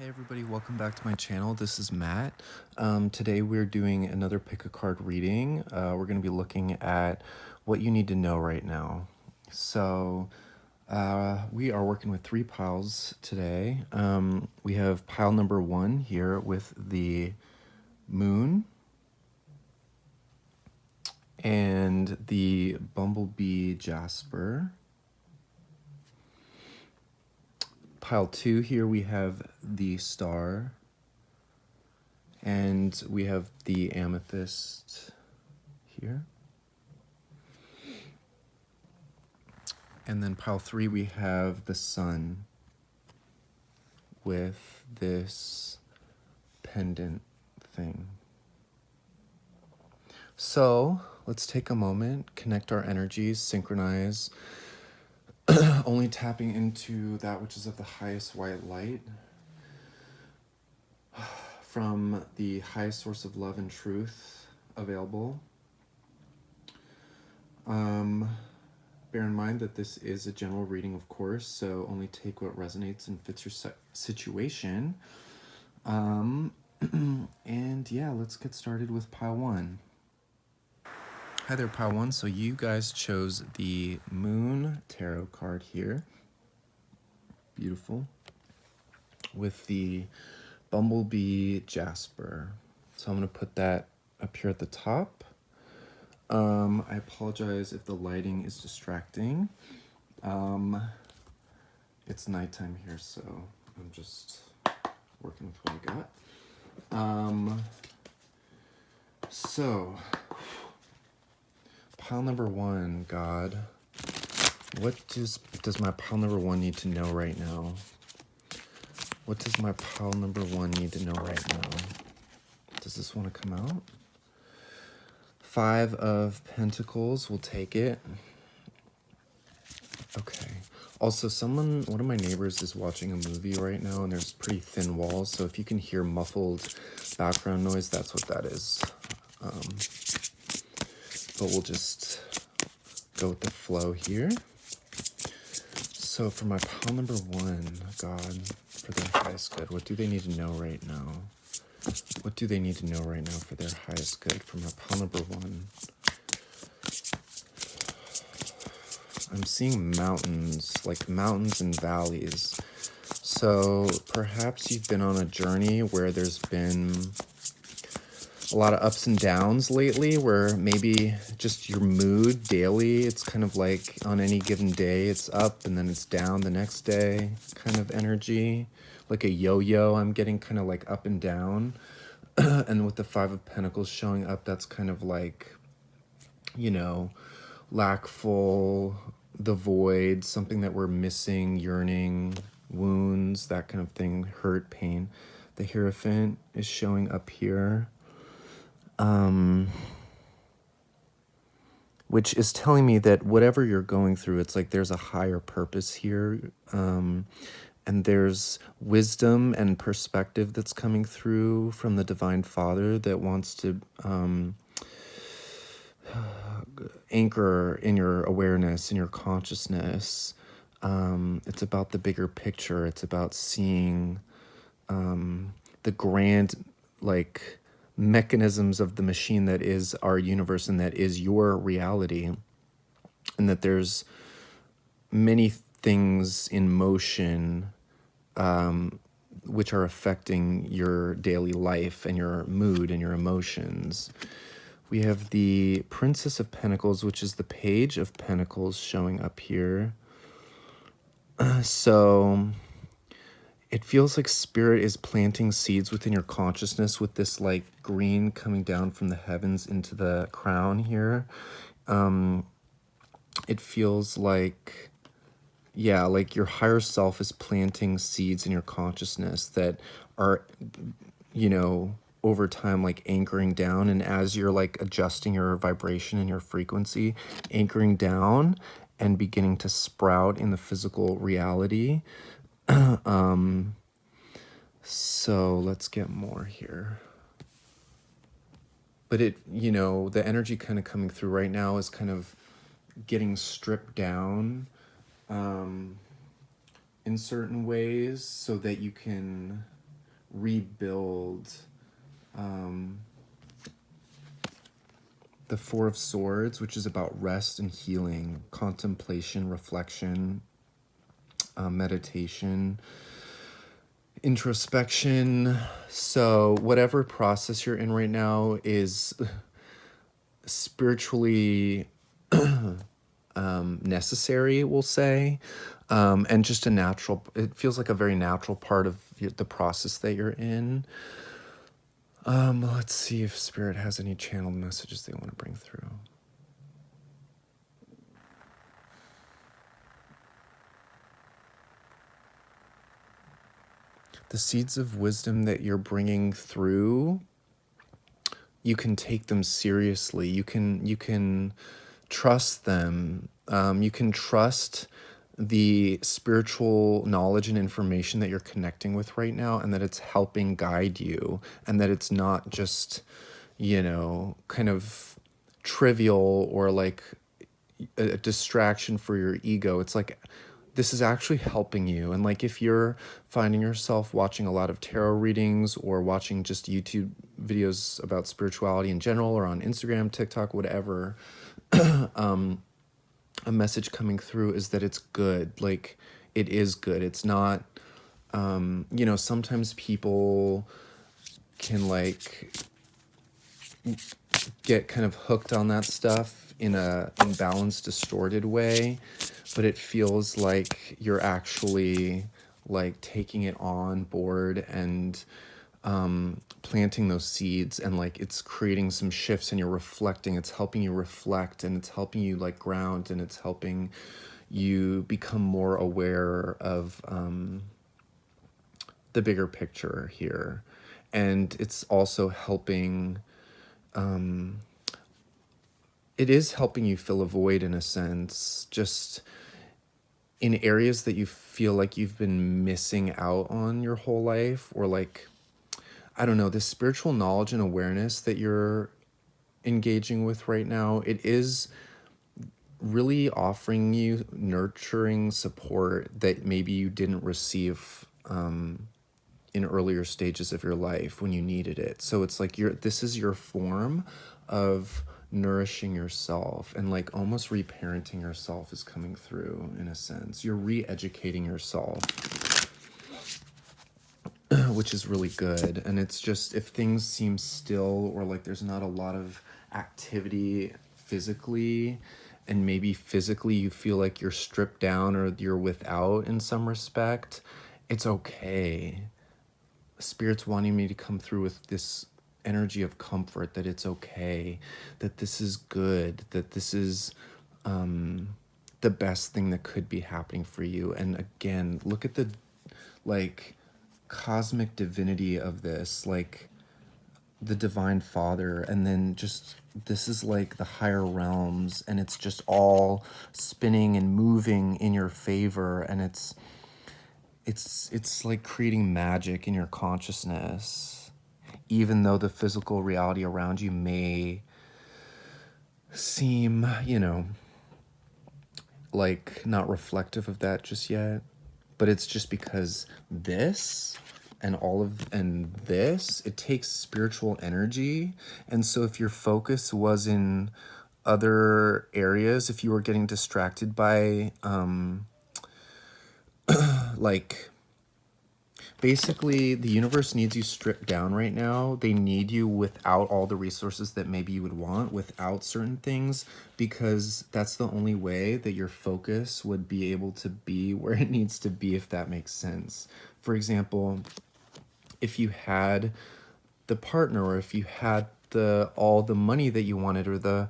Hey everybody, welcome back to my channel. This is Matt. Today we're doing another pick a card reading. We're going to be looking at what you need to know right now. So we are working with three piles today. We have pile number 1 here with the moon and the bumblebee jasper. Pile 2 here we have the star, and we have the amethyst here. And then pile 3 we have the sun with this pendant thing. So let's take a moment, connect our energies, synchronize, only tapping into that which is of the highest white light from the highest source of love and truth available. Bear in mind that this is a general reading, of course, so only take what resonates and fits your situation. And yeah, let's get started with pile 1. Hi there, pile 1. So you guys chose the Moon Tarot card here. Beautiful. With the Bumblebee Jasper. So I'm going to put that up here at the top. I apologize if the lighting is distracting. It's nighttime here, so I'm just working with what I got. So, pile number 1, God. What does my pile number 1 need to know right now? What does my pile number 1 need to know right now? Does this want to come out? 5 of Pentacles, we'll take it. Okay. Also, one of my neighbors is watching a movie right now, and there's pretty thin walls, so if you can hear muffled background noise, that's what that is. But we'll just go with the flow here. So for my pile number 1, God, for their highest good, what do they need to know right now? What do they need to know right now for their highest good? For my pile number 1. I'm seeing mountains, like mountains and valleys. So perhaps you've been on a journey where there's been a lot of ups and downs lately, where maybe just your mood daily, it's kind of like on any given day, it's up and then it's down the next day kind of energy. Like a yo-yo, I'm getting kind of like up and down. And with the 5 of Pentacles showing up, that's kind of like, you know, lackful, the void, something that we're missing, yearning, wounds, that kind of thing, hurt, pain. The Hierophant is showing up here, which is telling me that whatever you're going through, it's like there's a higher purpose here, and there's wisdom and perspective that's coming through from the Divine Father that wants to anchor in your awareness, in your consciousness. It's about the bigger picture. It's about seeing the grand, like, mechanisms of the machine that is our universe and that is your reality, and that there's many things in motion which are affecting your daily life and your mood and your emotions. We have the Princess of Pentacles, which is the Page of Pentacles showing up here. So it feels like Spirit is planting seeds within your consciousness with this like green coming down from the heavens into the crown here. It feels like, yeah, like your higher self is planting seeds in your consciousness that are, you know, over time, like anchoring down. And as you're like adjusting your vibration and your frequency, anchoring down and beginning to sprout in the physical reality. So let's get more here. But it, you know, the energy kind of coming through right now is kind of getting stripped down in certain ways so that you can rebuild. The Four of Swords, which is about rest and healing, contemplation, reflection, meditation, introspection. So whatever process you're in right now is spiritually necessary, we'll say, and just a natural, it feels like a very natural part of the process that you're in. Let's see if Spirit has any channeled messages they want to bring through. The seeds of wisdom that you're bringing through, you can take them seriously. You can trust them. You can trust the spiritual knowledge and information that you're connecting with right now, and that it's helping guide you, and that it's not just, kind of trivial or like a distraction for your ego. It's like, this is actually helping you. And like, if you're finding yourself watching a lot of tarot readings or watching just YouTube videos about spirituality in general, or on Instagram, TikTok, whatever, a message coming through is that it's good. Like, it is good. It's not, sometimes people can like get kind of hooked on that stuff in a imbalanced, distorted way, but it feels like you're actually like taking it on board and planting those seeds, and like it's creating some shifts, and you're reflecting. It's helping you reflect, and it's helping you like ground, and it's helping you become more aware of the bigger picture here. And it's also helping, it is helping you fill a void in a sense, just in areas that you feel like you've been missing out on your whole life, or like, I don't know, this spiritual knowledge and awareness that you're engaging with right now, it is really offering you nurturing support that maybe you didn't receive in earlier stages of your life when you needed it. So it's like this is your form of nourishing yourself, and like almost reparenting yourself is coming through in a sense. You're re-educating yourself, which is really good. And it's just, if things seem still, or like there's not a lot of activity physically, and maybe physically you feel like you're stripped down or you're without in some respect, it's okay. Spirit's wanting me to come through with this energy of comfort, that it's okay, that this is good, that this is the best thing that could be happening for you. And again, look at the like cosmic divinity of this, like the Divine Father, and then just this is like the higher realms, and it's just all spinning and moving in your favor, and it's like creating magic in your consciousness, even though the physical reality around you may seem, like not reflective of that just yet. But it's just because this and this, it takes spiritual energy. And so if your focus was in other areas, if you were getting distracted by like, basically the universe needs you stripped down right now. They need you without all the resources that maybe you would want, without certain things, because that's the only way that your focus would be able to be where it needs to be, if that makes sense. For example, if you had the partner, or if you had all the money that you wanted, or the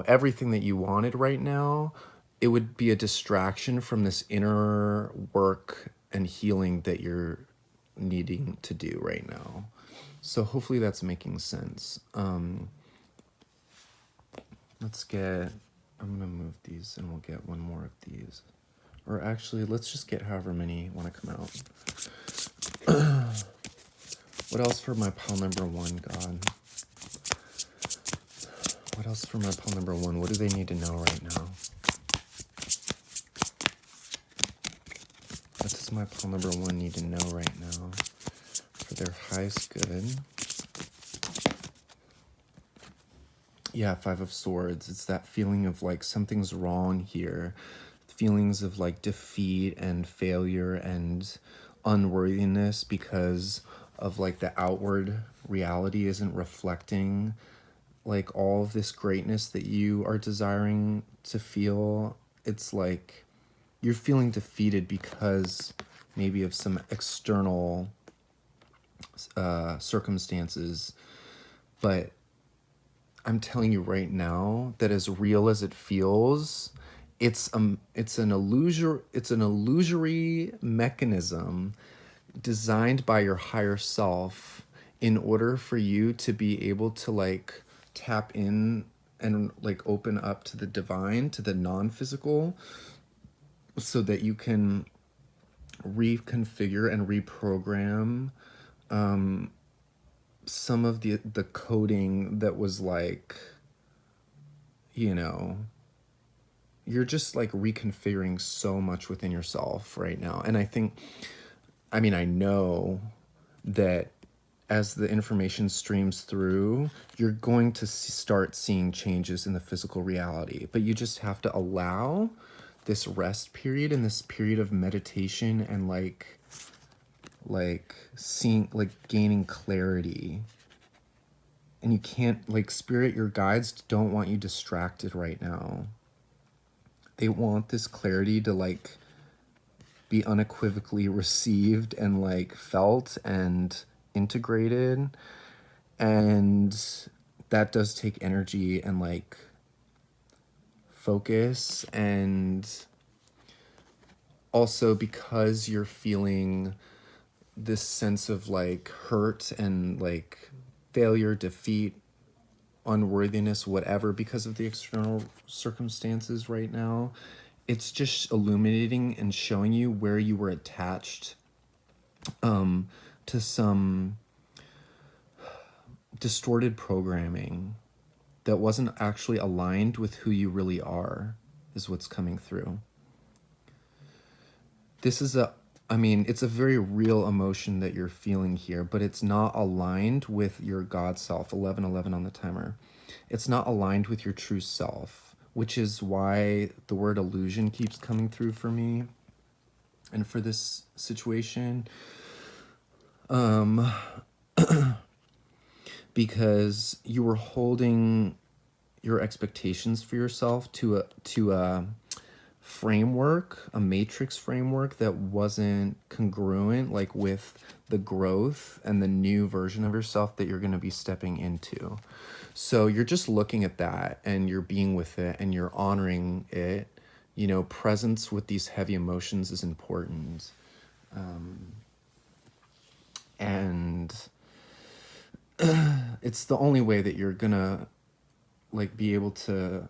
everything that you wanted right now, it would be a distraction from this inner work and healing that you're needing to do right now. So hopefully that's making sense. I'm gonna move these, and we'll get one more of these. Or actually, let's just get however many want to come out. What else for my pile number one, God? What else for my pile number one? What do they need to know right now? What does my pile number one need to know right now for for their highest good. Yeah, Five of Swords. It's that feeling of like something's wrong here. Feelings of like defeat and failure and unworthiness because of like the outward reality isn't reflecting like all of this greatness that you are desiring to feel. It's like you're feeling defeated because maybe of some external circumstances, but I'm telling you right now that as real as it feels, it's an illusory mechanism designed by your higher self in order for you to be able to like tap in and like open up to the divine, to the non-physical, so that you can reconfigure and reprogram some of the coding that was like, you know, you're just like reconfiguring so much within yourself right now. And I know that as the information streams through, you're going to start seeing changes in the physical reality, but you just have to allow this rest period and this period of meditation and like seeing, like gaining clarity. And you can't, like, spirit, your guides don't want you distracted right now. They want this clarity to like be unequivocally received and like felt and integrated. And that does take energy and like focus. And also because you're feeling this sense of like hurt and like failure, defeat, unworthiness, whatever, because of the external circumstances right now, it's just illuminating and showing you where you were attached to some distorted programming that wasn't actually aligned with who you really are, is what's coming through. This is it's a very real emotion that you're feeling here, but it's not aligned with your God self. 1111 on the timer. It's not aligned with your true self, which is why the word illusion keeps coming through for me. And for this situation, because you were holding your expectations for yourself to a framework, a matrix framework that wasn't congruent like with the growth and the new version of yourself that you're going to be stepping into. So you're just looking at that and you're being with it and you're honoring it. You know, presence with these heavy emotions is important. And it's the only way that you're gonna like be able to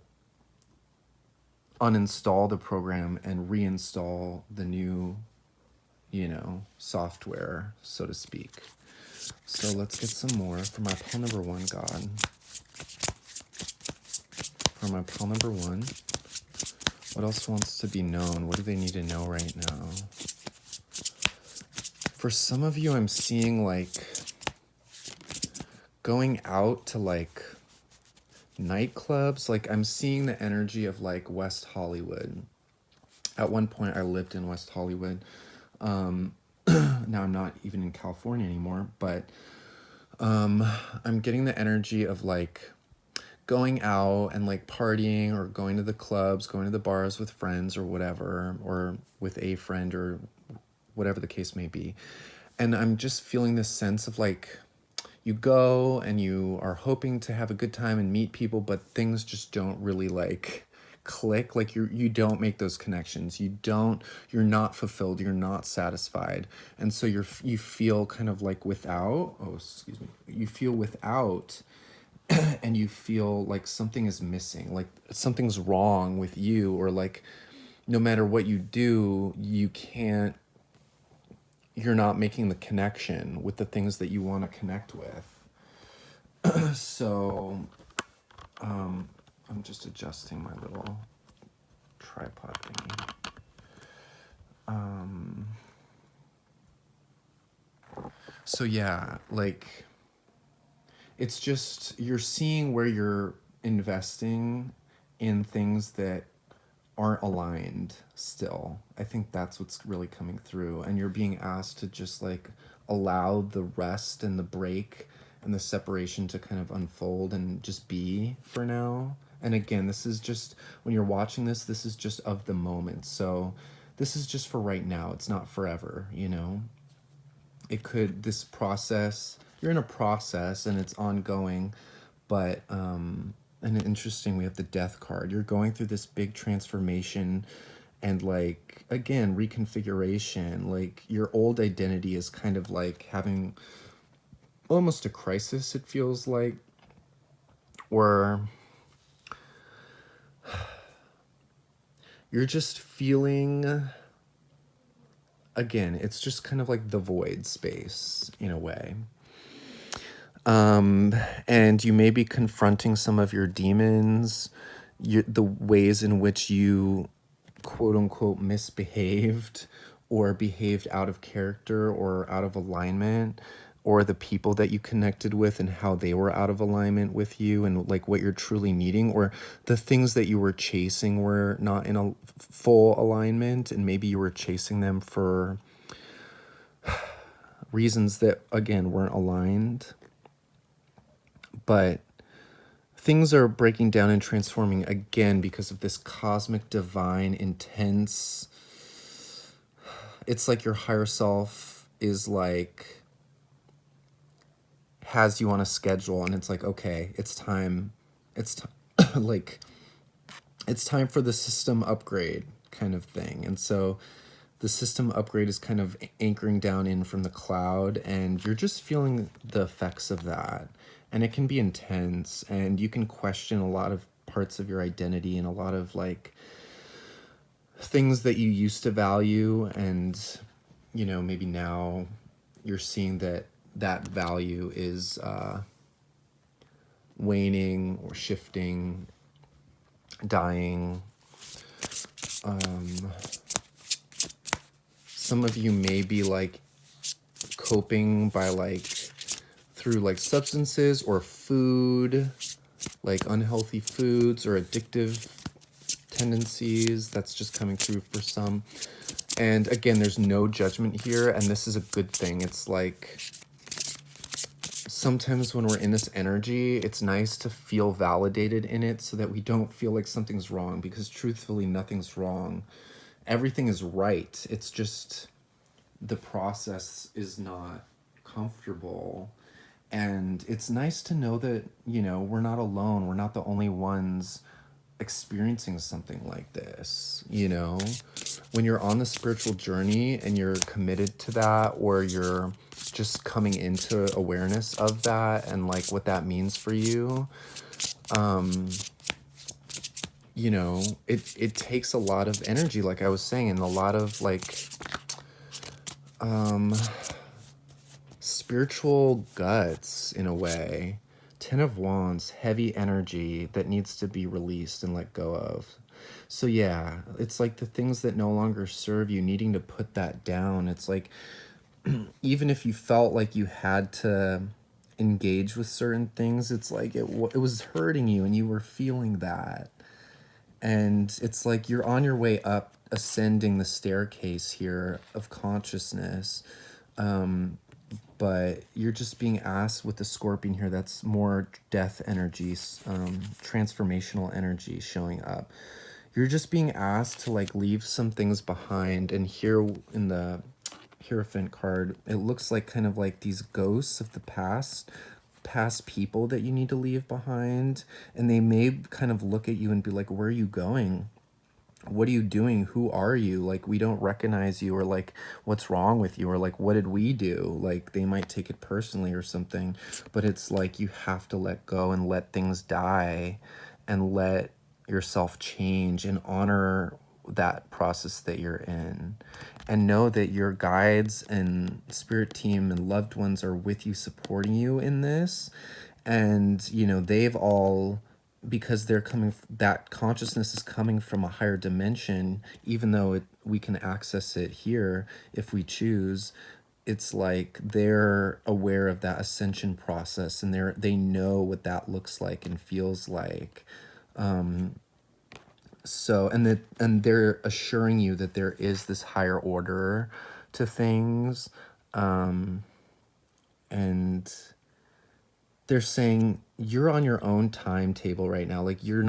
uninstall the program and reinstall the new, software, so to speak. So let's get some more for my pile number one, God. For my pile number one, what else wants to be known? What do they need to know right now? For some of you, I'm seeing like going out to like nightclubs. Like I'm seeing the energy of like West Hollywood. At one point I lived in West Hollywood. Now I'm not even in California anymore, but I'm getting the energy of like going out and like partying or going to the clubs, going to the bars with friends or whatever, or with a friend or whatever the case may be. And I'm just feeling this sense of like, you go and you are hoping to have a good time and meet people, but things just don't really like click. Like you don't make those connections. You're not fulfilled. You're not satisfied. And so you feel kind of like you feel without and you feel like something is missing, like something's wrong with you, or like no matter what you do, you're not making the connection with the things that you want to connect with. So I'm just adjusting my little tripod thingy. So yeah, like it's just you're seeing where you're investing in things that aren't aligned still. I think that's what's really coming through. And you're being asked to just like allow the rest and the break and the separation to kind of unfold and just be for now. And again, this is just when you're watching this, this is just of the moment. So this is just for right now. It's not forever, you know? It could, this process, you're in a process and it's ongoing, but and interesting, we have the death card. You're going through this big transformation and like again reconfiguration. Like your old identity is kind of like having almost a crisis, it feels like, or you're just feeling, again, it's just kind of like the void space in a way. And you may be confronting some of your demons, the ways in which you quote unquote misbehaved or behaved out of character or out of alignment, or the people that you connected with and how they were out of alignment with you and like what you're truly needing, or the things that you were chasing were not in a full alignment, and maybe you were chasing them for reasons that again weren't aligned. But things are breaking down and transforming again because of this cosmic, divine, intense. It's like your higher self is like, has you on a schedule, and it's like, okay, it's time. It's like, it's time for the system upgrade kind of thing. And so the system upgrade is kind of anchoring down in from the cloud, and you're just feeling the effects of that. And it can be intense, and you can question a lot of parts of your identity and a lot of like things that you used to value. And, you know, maybe now you're seeing that that value is waning or shifting, dying. Some of you may be like coping by like through like substances or food, like unhealthy foods or addictive tendencies. That's just coming through for some. And again, there's no judgment here, and this is a good thing. It's like sometimes when we're in this energy, it's nice to feel validated in it so that we don't feel like something's wrong, because truthfully, nothing's wrong. Everything is right. It's just the process is not comfortable. And it's nice to know that, you know, we're not alone. We're not the only ones experiencing something like this, you know? When you're on the spiritual journey and you're committed to that, or you're just coming into awareness of that and like what that means for you, you know, it takes a lot of energy, like I was saying, and a lot of like spiritual guts in a way. Ten of Wands, heavy energy that needs to be released and let go of. So yeah, it's like the things that no longer serve you, needing to put that down. It's like even if you felt like you had to engage with certain things, it's like it was hurting you and you were feeling that. And it's like you're on your way up, ascending the staircase here of consciousness. But you're just being asked with the Scorpion here, that's more death energies, transformational energy showing up. You're just being asked to like leave some things behind. And here in the Hierophant card, it looks like kind of like these ghosts of the past people that you need to leave behind. And they may kind of look at you and be like, where are you going? What are you doing? Who are you? Like, we don't recognize you, or like, what's wrong with you? Or like, what did we do? Like, they might take it personally or something, but it's like, you have to let go and let things die and let yourself change and honor that process that you're in, and know that your guides and spirit team and loved ones are with you, supporting you in this. And, you know, they've all, because they're coming, that consciousness is coming from a higher dimension, even though we can access it here if we choose. it's like they're aware of that ascension process, and they know what that looks like and feels like. So, and they're assuring you that there is this higher order to things, and they're saying you're on your own timetable right now. Like, you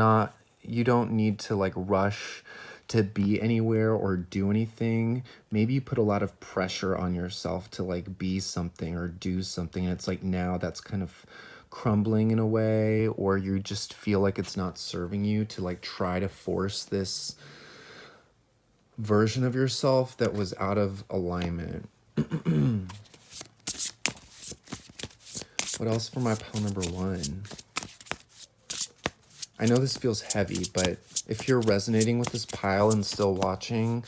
don't need to like rush to be anywhere or do anything. Maybe you put a lot of pressure on yourself to like be something or do something. And it's like now that's kind of crumbling in a way, or you just feel like it's not serving you to like try to force this version of yourself that was out of alignment. What else for my pile number 1? I know this feels heavy, but if you're resonating with this pile and still watching,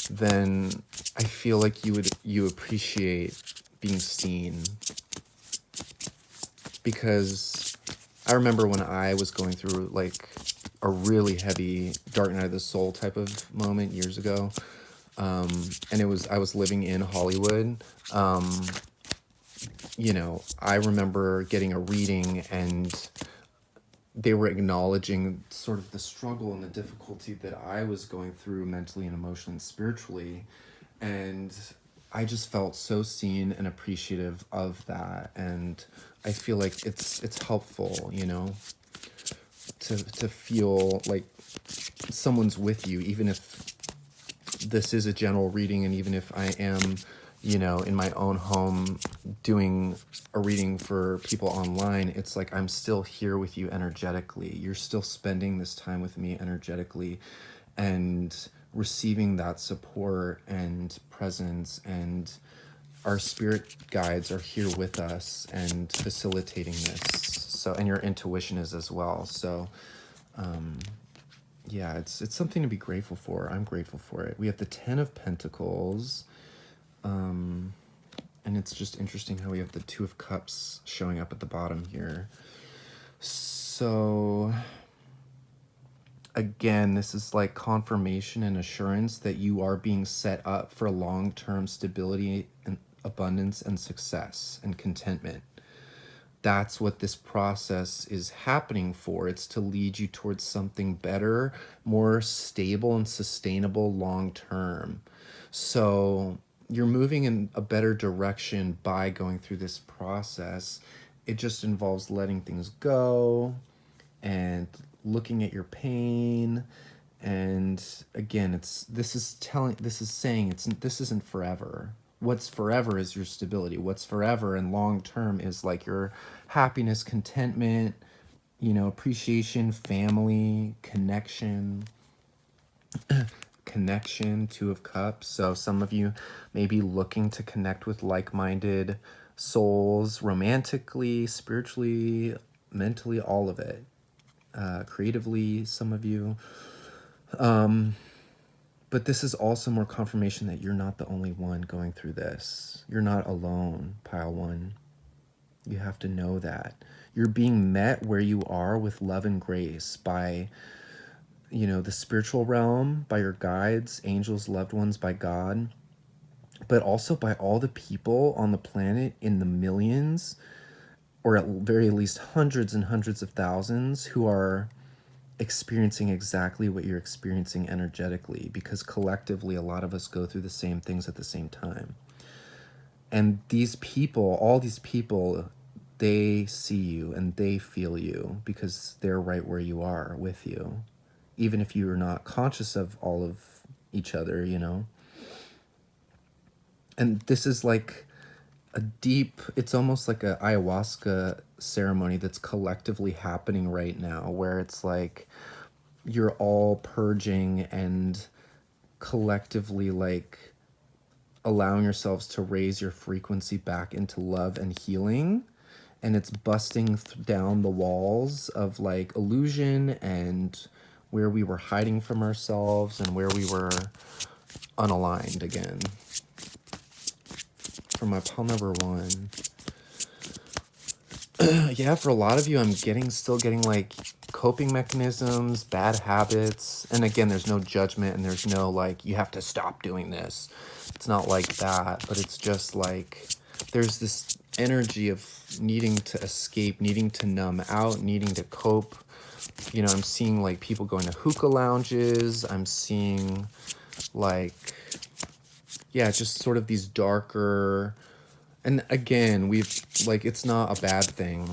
then I feel like you appreciate being seen. Because I remember when I was going through like a really heavy dark night of the soul type of moment years ago, and I was living in Hollywood. I remember getting a reading, and they were acknowledging sort of the struggle and the difficulty that I was going through mentally and emotionally and spiritually. And I just felt so seen and appreciative of that. And I feel like it's helpful, to feel like someone's with you, even if this is a general reading, and even if I am, in my own home doing a reading for people online, it's like I'm still here with you energetically. You're still spending this time with me energetically and receiving that support and presence, and our spirit guides are here with us and facilitating this. So, and your intuition is as well. So, yeah, it's something to be grateful for. I'm grateful for it. We have the 10 of Pentacles. And it's just interesting how we have the 2 of Cups showing up at the bottom here. So, again, this is like confirmation and assurance that you are being set up for long-term stability and abundance and success and contentment. That's what this process is happening for. It's to lead you towards something better, more stable and sustainable long-term. So you're moving in a better direction by going through this process. It just involves letting things go and looking at your pain. And again, this is saying this isn't forever. What's forever is your stability. What's forever and long term is like your happiness, contentment, appreciation, family, connection. 2 of Cups. So some of you may be looking to connect with like-minded souls romantically, spiritually, mentally, all of it. Creatively, some of you. But this is also more confirmation that you're not the only one going through this. You're not alone, pile 1. You have to know that. You're being met where you are with love and grace by, the spiritual realm, by your guides, angels, loved ones, by God, but also by all the people on the planet in the millions, or at very least hundreds and hundreds of thousands, who are experiencing exactly what you're experiencing energetically, because collectively a lot of us go through the same things at the same time. And all these people, they see you and they feel you because they're right where you are with you, even if you're not conscious of all of each other, And this is like it's almost like a ayahuasca ceremony that's collectively happening right now, where it's like you're all purging and collectively like allowing yourselves to raise your frequency back into love and healing. And it's busting down the walls of like illusion and where we were hiding from ourselves and where we were unaligned again. For my pile number 1, Yeah, for a lot of you, I'm still getting like coping mechanisms, bad habits. And again, there's no judgment and there's no like, you have to stop doing this. It's not like that, but it's just like there's this energy of needing to escape, needing to numb out, needing to cope. You know, I'm seeing like people going to hookah lounges. I'm seeing like, yeah, just sort of these darker. And again, we've like, it's not a bad thing.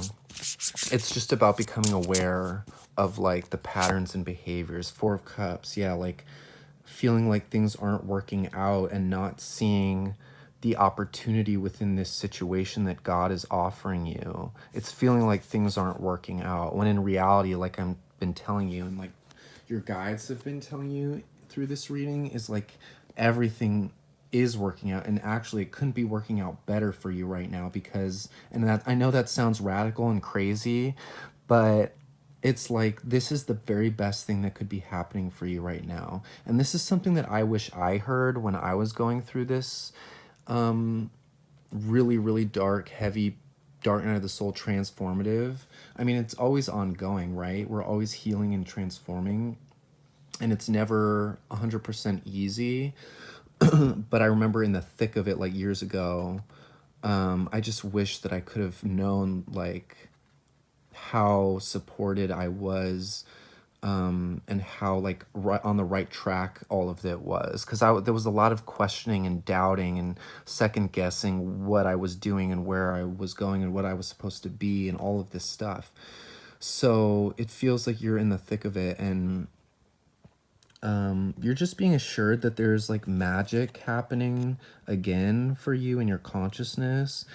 It's just about becoming aware of like the patterns and behaviors. Four of Cups, yeah, like feeling like things aren't working out and not seeing the opportunity within this situation that God is offering you. It's feeling like things aren't working out when in reality, like I've been telling you and like your guides have been telling you through this reading, is like everything is working out, and actually it couldn't be working out better for you right now. Because, and that, I know that sounds radical and crazy, but it's like this is the very best thing that could be happening for you right now. And this is something that I wish I heard when I was going through this really, really dark, heavy, dark night of the soul, transformative. I mean, it's always ongoing, right? We're always healing and transforming, and it's never 100% easy. But I remember in the thick of it, like years ago, I just wish that I could have known like how supported I was, and how like right on the right track all of it was, because there was a lot of questioning and doubting and second guessing what I was doing and where I was going and what I was supposed to be and all of this stuff. So it feels like you're in the thick of it, and you're just being assured that there's like magic happening again for you in your consciousness,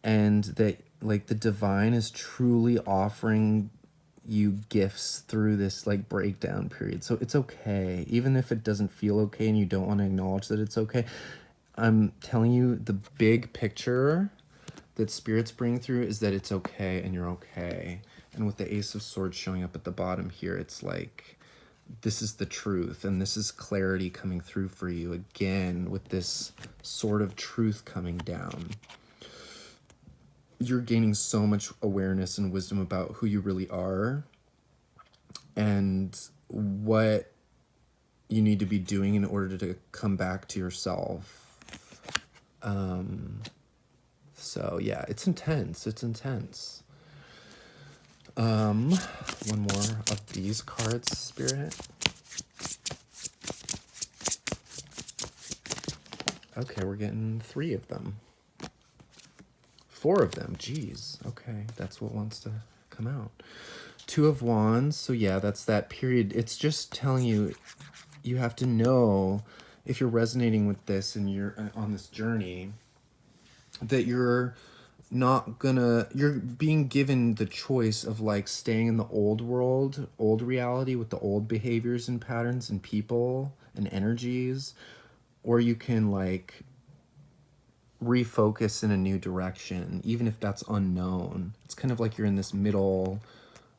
and that like the divine is truly offering you gifts through this like breakdown period. So it's okay, even if it doesn't feel okay and you don't want to acknowledge that it's okay. I'm telling you, the big picture that spirits bring through is that it's okay and you're okay. And with the Ace of Swords showing up at the bottom here, it's like this is the truth, and this is clarity coming through for you again with this sort of truth coming down. You're gaining so much awareness and wisdom about who you really are and what you need to be doing in order to come back to yourself. So yeah, it's intense. It's intense. One more of these cards, Spirit. Okay, we're getting 3 of them. 4 of them, geez. Okay, that's what wants to come out. 2 of Wands, so yeah, that's that period. It's just telling you, you have to know, if you're resonating with this and you're on this journey, that you're not gonna, you're being given the choice of like staying in the old world, old reality with the old behaviors and patterns and people and energies, or you can like refocus in a new direction, even if that's unknown. It's kind of like you're in this middle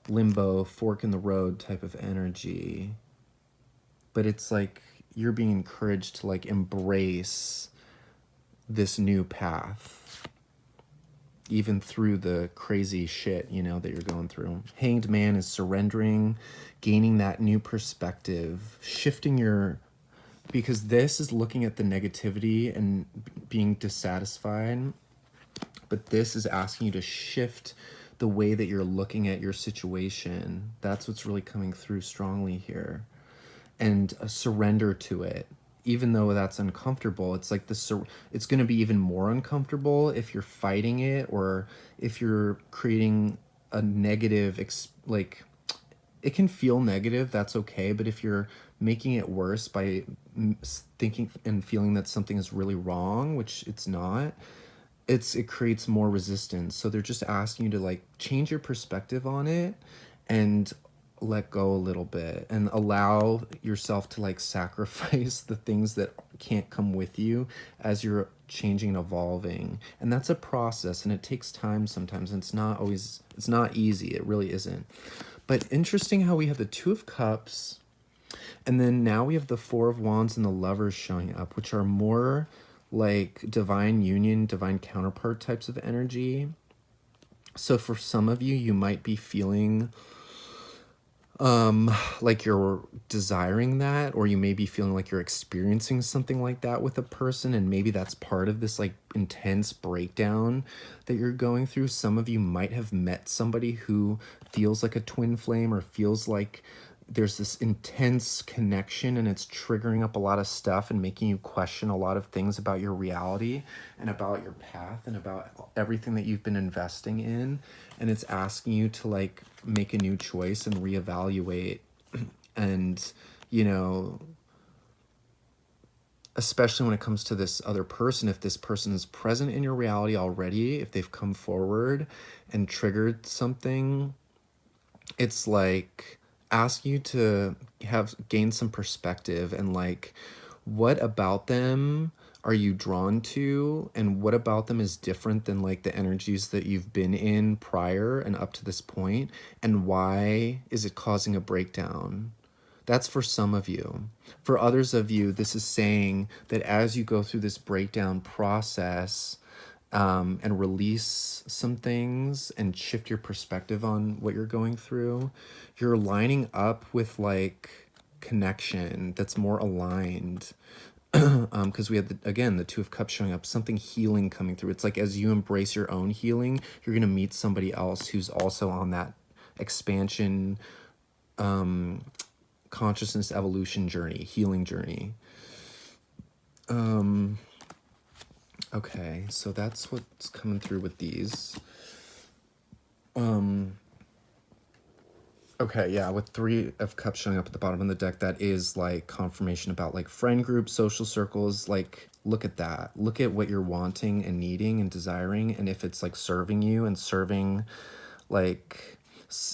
limbo, fork in the road type of energy. But it's like you're being encouraged to like embrace this new path, even through the crazy shit, you know, that you're going through. Hanged Man is surrendering, gaining that new perspective, shifting your, because this is looking at the negativity and being dissatisfied, but this is asking you to shift the way that you're looking at your situation. That's what's really coming through strongly here. And surrender to it, even though that's uncomfortable. It's like it's going to be even more uncomfortable if you're fighting it, or if you're creating a negative like, it can feel negative, that's okay. But if you're making it worse by thinking and feeling that something is really wrong, which it's not, it creates more resistance. So they're just asking you to like change your perspective on it and let go a little bit, and allow yourself to like sacrifice the things that can't come with you as you're changing and evolving. And that's a process, and it takes time sometimes, and it's not easy. It really isn't. But interesting how we have the 2 of Cups, and then now we have the 4 of Wands and the Lovers showing up, which are more like divine union, divine counterpart types of energy. So for some of you, you might be feeling like you're desiring that, or you may be feeling like you're experiencing something like that with a person, and maybe that's part of this like intense breakdown that you're going through. Some of you might have met somebody who feels like a twin flame, or feels like there's this intense connection and it's triggering up a lot of stuff and making you question a lot of things about your reality and about your path and about everything that you've been investing in, and it's asking you to like make a new choice and reevaluate. And you know, especially when it comes to this other person, if this person is present in your reality already, if they've come forward and triggered something, it's like ask you to have gain some perspective, and like what about them are you drawn to, and what about them is different than like the energies that you've been in prior and up to this point, and why is it causing a breakdown? That's for some of you. For others of you, this is saying that as you go through this breakdown process, and release some things and shift your perspective on what you're going through, you're lining up with like connection that's more aligned. Because we had again the Two of Cups showing up, something healing coming through. It's like as you embrace your own healing, you're going to meet somebody else who's also on that expansion, consciousness evolution journey, healing journey. Okay, so that's what's coming through with these. Okay, yeah, with Three of Cups showing up at the bottom of the deck, that is like confirmation about like friend groups, social circles. Like, look at that. Look at what you're wanting and needing and desiring, and if it's like serving you and serving, like,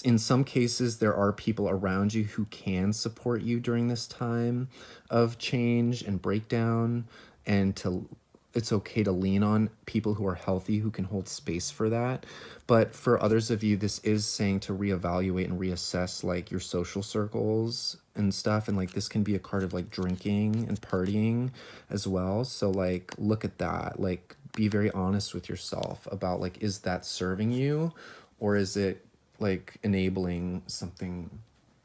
in some cases, there are people around you who can support you during this time of change and breakdown, and to it's okay to lean on people who are healthy, who can hold space for that. But for others of you, this is saying to reevaluate and reassess like your social circles and stuff. And like this can be a card of like drinking and partying as well. So like look at that. Like be very honest with yourself about like, is that serving you, or is it like enabling something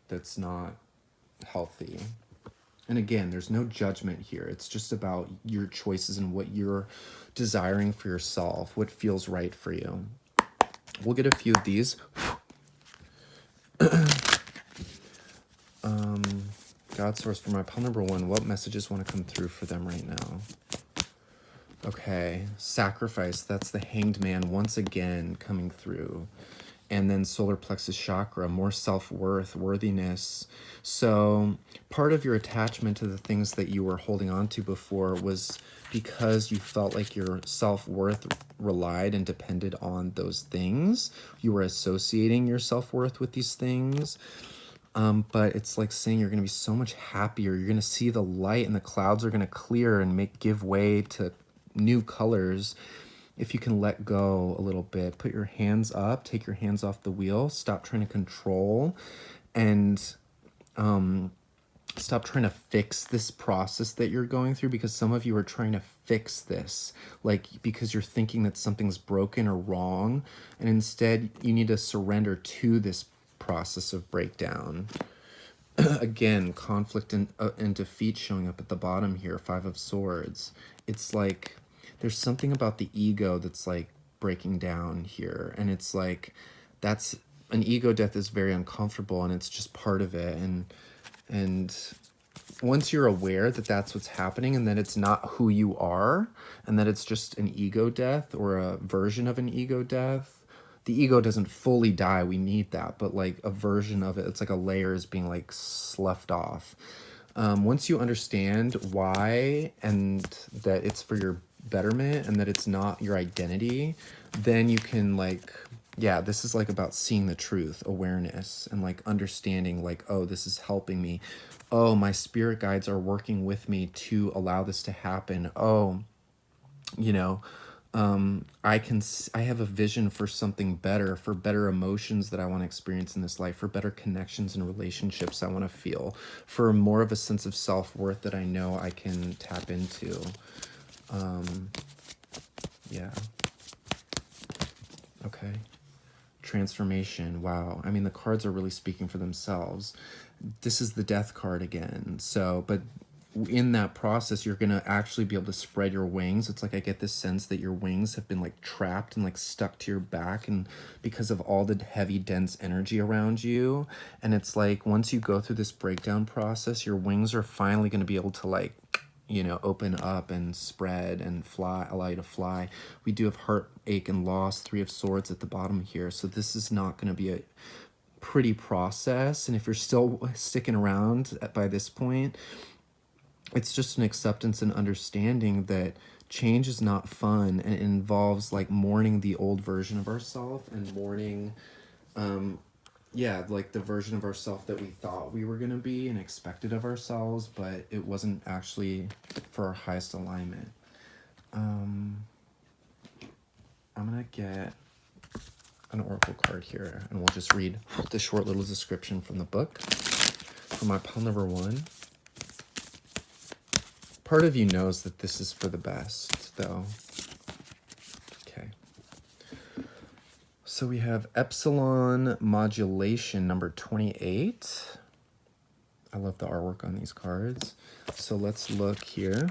that's not healthy? And again, there's no judgment here. It's just about your choices and what you're desiring for yourself, what feels right for you. We'll get a few of these. God source for my pile number one, what messages want to come through for them right now? Okay, sacrifice, that's the Hanged Man once again coming through. And then solar plexus chakra, more self-worth, worthiness. So part of your attachment to the things that you were holding on to before was because you felt like your self-worth relied and depended on those things. You were associating your self-worth with these things. But it's like saying you're going to be so much happier. You're going to see the light, and the clouds are going to clear and give way to new colors if you can let go a little bit. Put your hands up, take your hands off the wheel, stop trying to control, and stop trying to fix this process that you're going through, because some of you are trying to fix this, like because you're thinking that something's broken or wrong, and instead you need to surrender to this process of breakdown. Again, conflict and defeat showing up at the bottom here, Five of Swords. It's like there's something about the ego that's like breaking down here, and it's like that's an ego death is very uncomfortable, and it's just part of it. And once you're aware that that's what's happening, and that it's not who you are, and that it's just an ego death or a version of an ego death, the ego doesn't fully die. We need that, but like a version of it, it's like a layer is being like sloughed off. Once you understand why, and that it's for your betterment, and that it's not your identity, then you can like, yeah, this is like about seeing the truth, awareness, and like understanding like, oh, this is helping me. Oh, my spirit guides are working with me to allow this to happen. Oh, you know, I have a vision for something better, for better emotions that I want to experience in this life, for better connections and relationships I want to feel, for more of a sense of self-worth that I know I can tap into. Yeah. Okay. transformation. Wow. I mean, the cards are really speaking for themselves. This is the death card again. So, but in that process, you're going to actually be able to spread your wings. It's like I get this sense that your wings have been like trapped and like stuck to your back, and because of all the heavy, dense energy around you. And it's like once you go through this breakdown process, your wings are finally going to be able to like, you know, open up and spread and fly, allow you to fly. We do have heartache and loss, 3 of Swords at the bottom here. So this is not going to be a pretty process. And if you're still sticking around by this point, it's just an acceptance and understanding that change is not fun, and it involves like mourning the old version of ourselves and mourning yeah, like the version of ourselves that we thought we were going to be and expected of ourselves, but it wasn't actually for our highest alignment. I'm going to get an oracle card here, and we'll just read the short little description from the book for my pile number 1. Part of you knows that this is for the best, though. Okay. So we have Epsilon Modulation number 28. I love the artwork on these cards. So let's look here.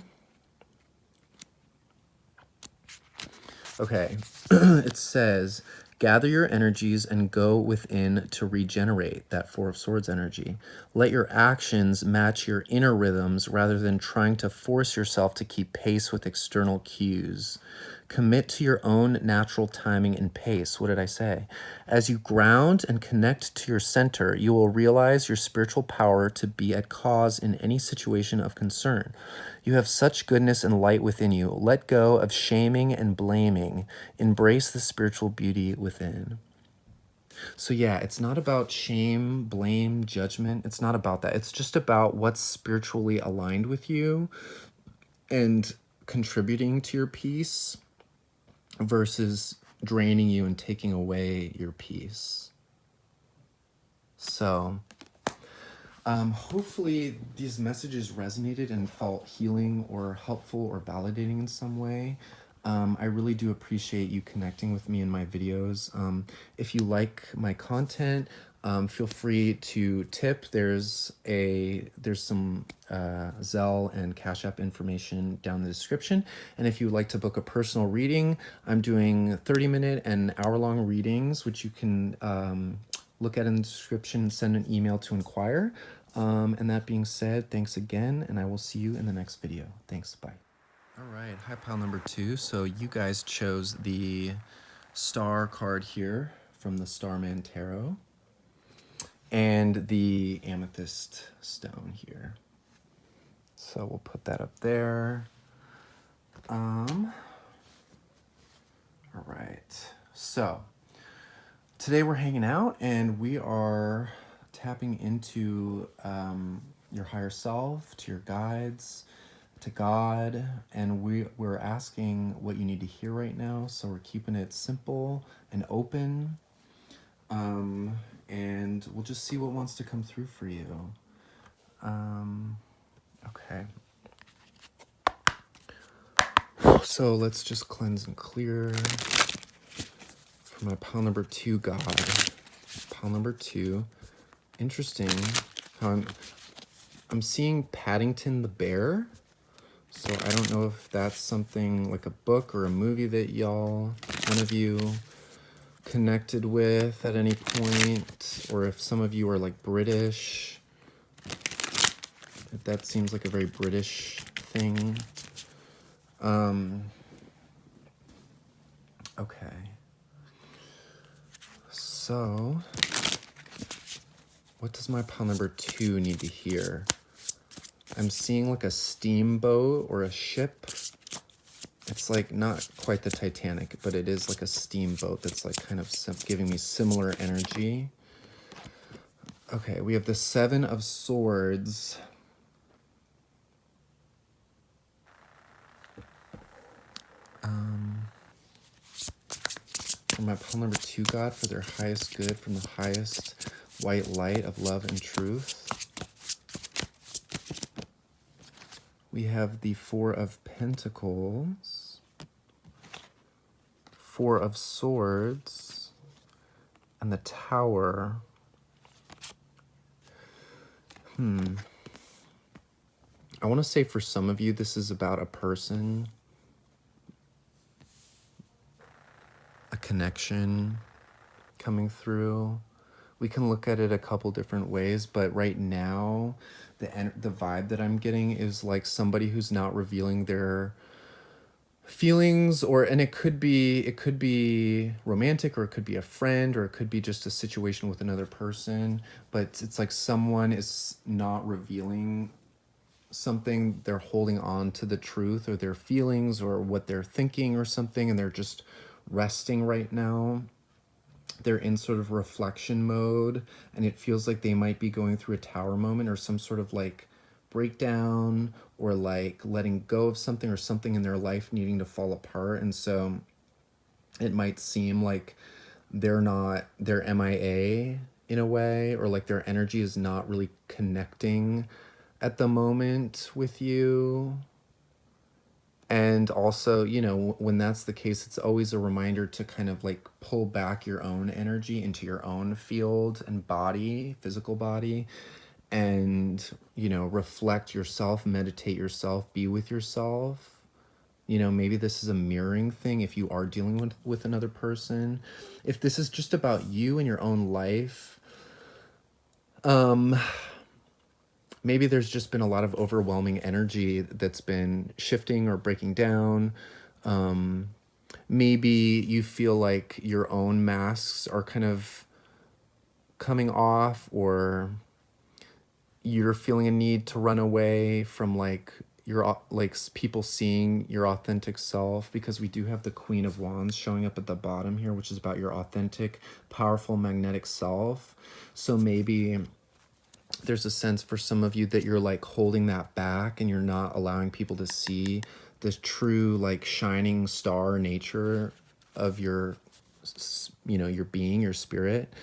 Okay. It says, gather your energies and go within to regenerate, that 4 of Swords energy. Let your actions match your inner rhythms rather than trying to force yourself to keep pace with external cues. Commit to your own natural timing and pace. What did I say? As you ground and connect to your center, you will realize your spiritual power to be at cause in any situation of concern. You have such goodness and light within you. Let go of shaming and blaming. Embrace the spiritual beauty within. So yeah, it's not about shame, blame, judgment. It's not about that. It's just about what's spiritually aligned with you and contributing to your peace versus draining you and taking away your peace. So hopefully these messages resonated and felt healing or helpful or validating in some way. I really do appreciate you connecting with me in my videos. If you like my content, feel free to tip. There's some Zelle and Cash App information down in the description. And if you would like to book a personal reading, I'm doing 30-minute and hour-long readings, which you can look at in the description and send an email to inquire. And that being said, thanks again, and I will see you in the next video. Thanks, bye. All right, hi pile number 2. So you guys chose the star card here from the Starman Tarot and the amethyst stone here. So we'll put that up there. All right, so today we're hanging out and we are tapping into your higher self, to your guides, to God, and we're asking what you need to hear right now. So we're keeping it simple and open, and we'll just see what wants to come through for you. Okay. So let's just cleanse and clear for my pile number 2, God. Pile number 2. Interesting how I'm seeing Paddington the Bear. So I don't know if that's something like a book or a movie that one of you connected with at any point, or if some of you are like British. That seems like a very British thing. Okay. So what does my pile number 2 need to hear? I'm seeing like a steamboat or a ship. It's like not quite the Titanic, but it is like a steamboat that's like kind of giving me similar energy. Okay, we have the 7 of Swords. For my pile number 2, God, for their highest good from the highest white light of love and truth. We have the 4 of Pentacles, 4 of Swords, And the Tower. I want to say for some of you, this is about a person, a connection coming through. We can look at it a couple different ways, but right now, the vibe that I'm getting is like somebody who's not revealing their feelings, or and it could be romantic, or it could be a friend, or it could be just a situation with another person, but it's like someone is not revealing something. They're holding on to the truth or their feelings or what they're thinking or something, and they're just resting right now. They're in sort of reflection mode, and it feels like they might be going through a tower moment or some sort of like breakdown, or like letting go of something, or something in their life needing to fall apart. And so it might seem like they're MIA in a way, or like their energy is not really connecting at the moment with you. And also, when that's the case, it's always a reminder to kind of like pull back your own energy into your own field and body, physical body, and, reflect yourself, meditate yourself, be with yourself. Maybe this is a mirroring thing if you are dealing with another person. If this is just about you and your own life, maybe there's just been a lot of overwhelming energy that's been shifting or breaking down. Maybe you feel like your own masks are kind of coming off, or you're feeling a need to run away from like people seeing your authentic self, because we do have the Queen of Wands showing up at the bottom here, which is about your authentic, powerful, magnetic self. So maybe there's a sense for some of you that you're like holding that back, and you're not allowing people to see this true like shining star nature of your your being, your spirit.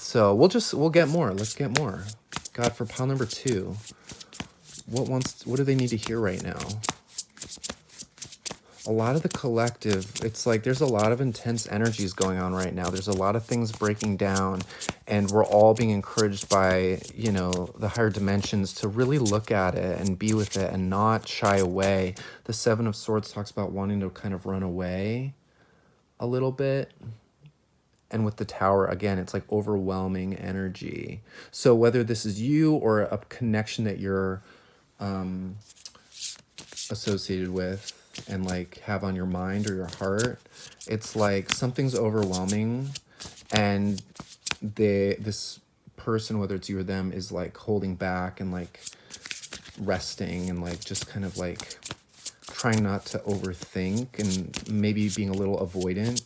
So we'll get more. Let's get more. God, for pile number 2, what do they need to hear right now? A lot of the collective, it's like there's a lot of intense energies going on right now. There's a lot of things breaking down, and we're all being encouraged by, the higher dimensions to really look at it and be with it and not shy away. The 7 of Swords talks about wanting to kind of run away a little bit. And with the Tower, again, it's like overwhelming energy. So whether this is you or a connection that you're associated with and like have on your mind or your heart, it's like something's overwhelming, and this person, whether it's you or them, is like holding back and like resting and like just kind of like trying not to overthink, and maybe being a little avoidant.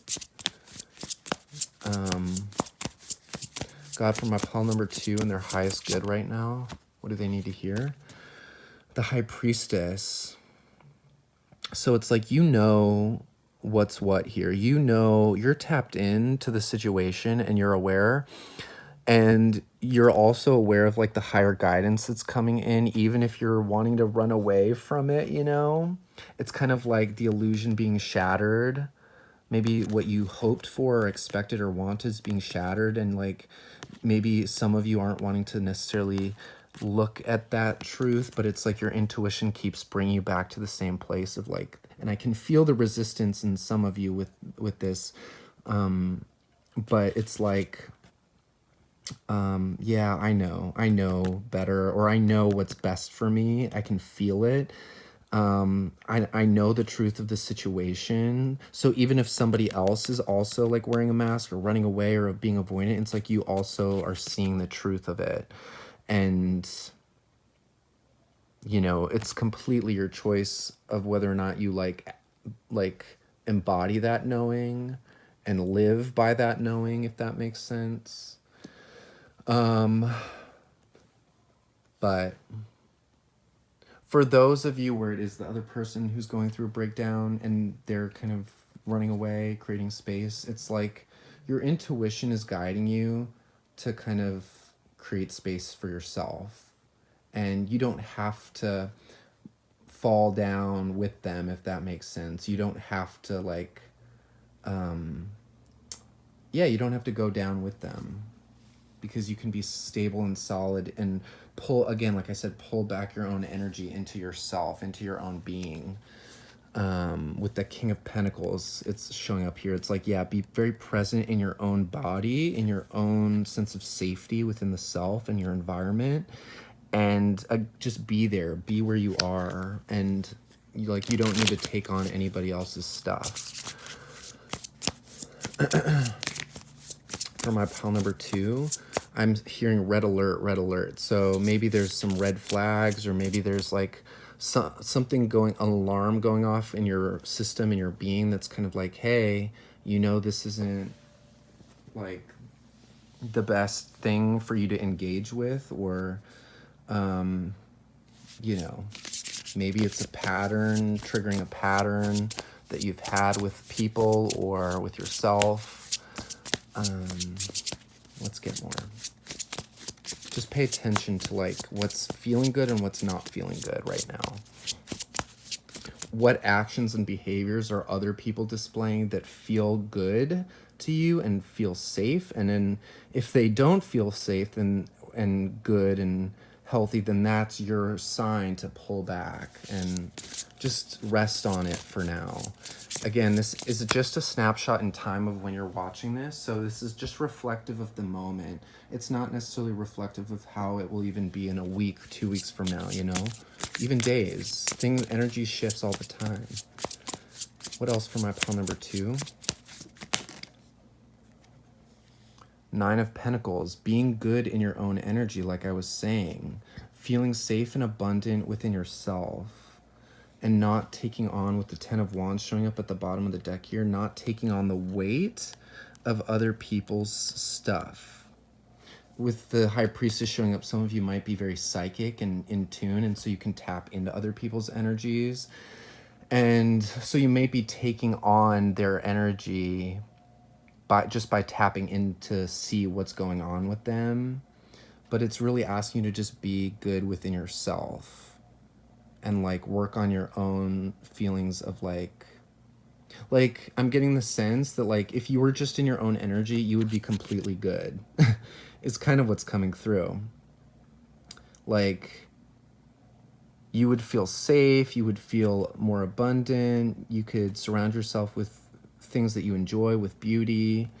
God, for my pile number 2 and their highest good right now, what do they need to hear? The High Priestess. So it's like, what's what here. You're tapped into the situation, and you're aware. And you're also aware of like the higher guidance that's coming in, even if you're wanting to run away from it, It's kind of like the illusion being shattered. Maybe what you hoped for or expected or wanted is being shattered, and like maybe some of you aren't wanting to necessarily look at that truth, but it's like your intuition keeps bringing you back to the same place of like, and I can feel the resistance in some of you with this, but it's like, yeah, I know better, or I know what's best for me. I can feel it. I know the truth of the situation. So even if somebody else is also like wearing a mask or running away or being avoidant, it's like you also are seeing the truth of it. And, it's completely your choice of whether or not you like embody that knowing and live by that knowing, if that makes sense. But for those of you where it is the other person who's going through a breakdown and they're kind of running away, creating space, it's like your intuition is guiding you to kind of create space for yourself. And you don't have to fall down with them, if that makes sense. You don't have to like yeah, you don't have to go down with them, because you can be stable and solid and pull, again, like I said, pull back your own energy into yourself, into your own being. With the King of Pentacles, it's showing up here. It's like, yeah, be very present in your own body, in your own sense of safety within the self and your environment, and just be there, be where you are, and you don't need to take on anybody else's stuff. For my pile number 2, I'm hearing red alert, red alert. So maybe there's some red flags, or maybe there's like something going, an alarm going off in your system, in your being, that's kind of like, hey, this isn't like the best thing for you to engage with, or maybe it's a pattern, triggering a pattern that you've had with people or with yourself. Let's get more. Just pay attention to like what's feeling good and what's not feeling good right now. What actions and behaviors are other people displaying that feel good to you and feel safe? And then if they don't feel safe and good and healthy, then that's your sign to pull back and just rest on it for now. Again, this is just a snapshot in time of when you're watching this, so this is just reflective of the moment. It's not necessarily reflective of how it will even be in a week, 2 weeks from now, even days. Energy shifts all the time. What else for my pile number 2? 9 of Pentacles, being good in your own energy, like I was saying, feeling safe and abundant within yourself, and not taking on, with the 10 of Wands showing up at the bottom of the deck here, not taking on the weight of other people's stuff. With the High Priestess showing up, some of you might be very psychic and in tune, and so you can tap into other people's energies. And so you may be taking on their energy by tapping in to see what's going on with them. But it's really asking you to just be good within yourself and like work on your own feelings of like I'm getting the sense that like if you were just in your own energy, you would be completely good. It's kind of what's coming through. Like you would feel safe, you would feel more abundant, you could surround yourself with things that you enjoy, with beauty.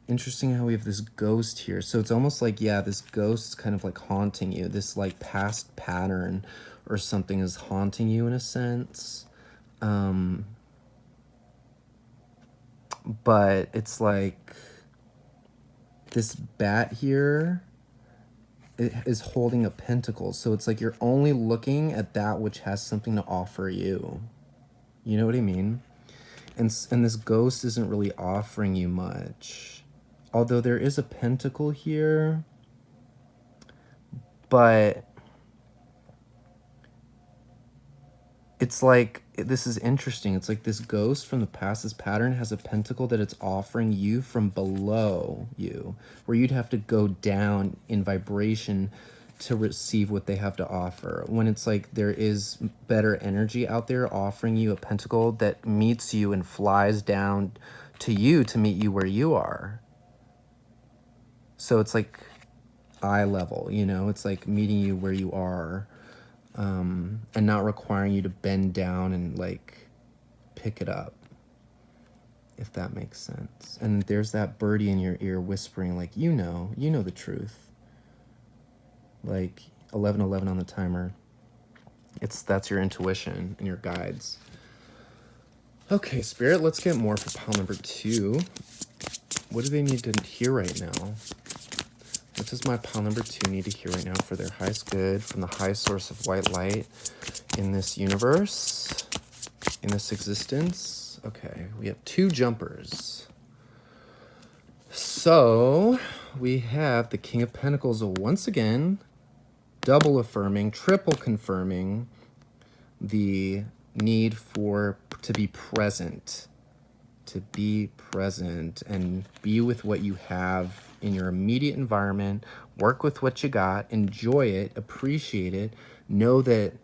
Interesting how we have this ghost here. So it's almost like, yeah, this ghost is kind of like haunting you. This like past pattern or something is haunting you in a sense. But it's like this bat here, it is holding a pentacle. So it's like you're only looking at that which has something to offer you. You know what I mean? And this ghost isn't really offering you much. Although there is a pentacle here. But it's like, this is interesting. It's like this ghost from the past, this pattern has a pentacle that it's offering you from below you, where you'd have to go down in vibration to receive what they have to offer. When it's like there is better energy out there offering you a pentacle that meets you and flies down to you to meet you where you are. So it's like eye level, it's like meeting you where you are. And not requiring you to bend down and like pick it up, if that makes sense. And there's that birdie in your ear whispering like, you know the truth. Like 11:11 on the timer. That's your intuition and your guides. Okay, Spirit, let's get more for pile number 2. What do they need to hear right now? What does my pile number 2 need to hear right now for their highest good from the highest source of white light in this universe, in this existence? Okay, we have 2 jumpers. So we have the King of Pentacles once again, double affirming, triple confirming the need to be present. To be present and be with what you have in your immediate environment. Work with what you got, enjoy it, appreciate it, know that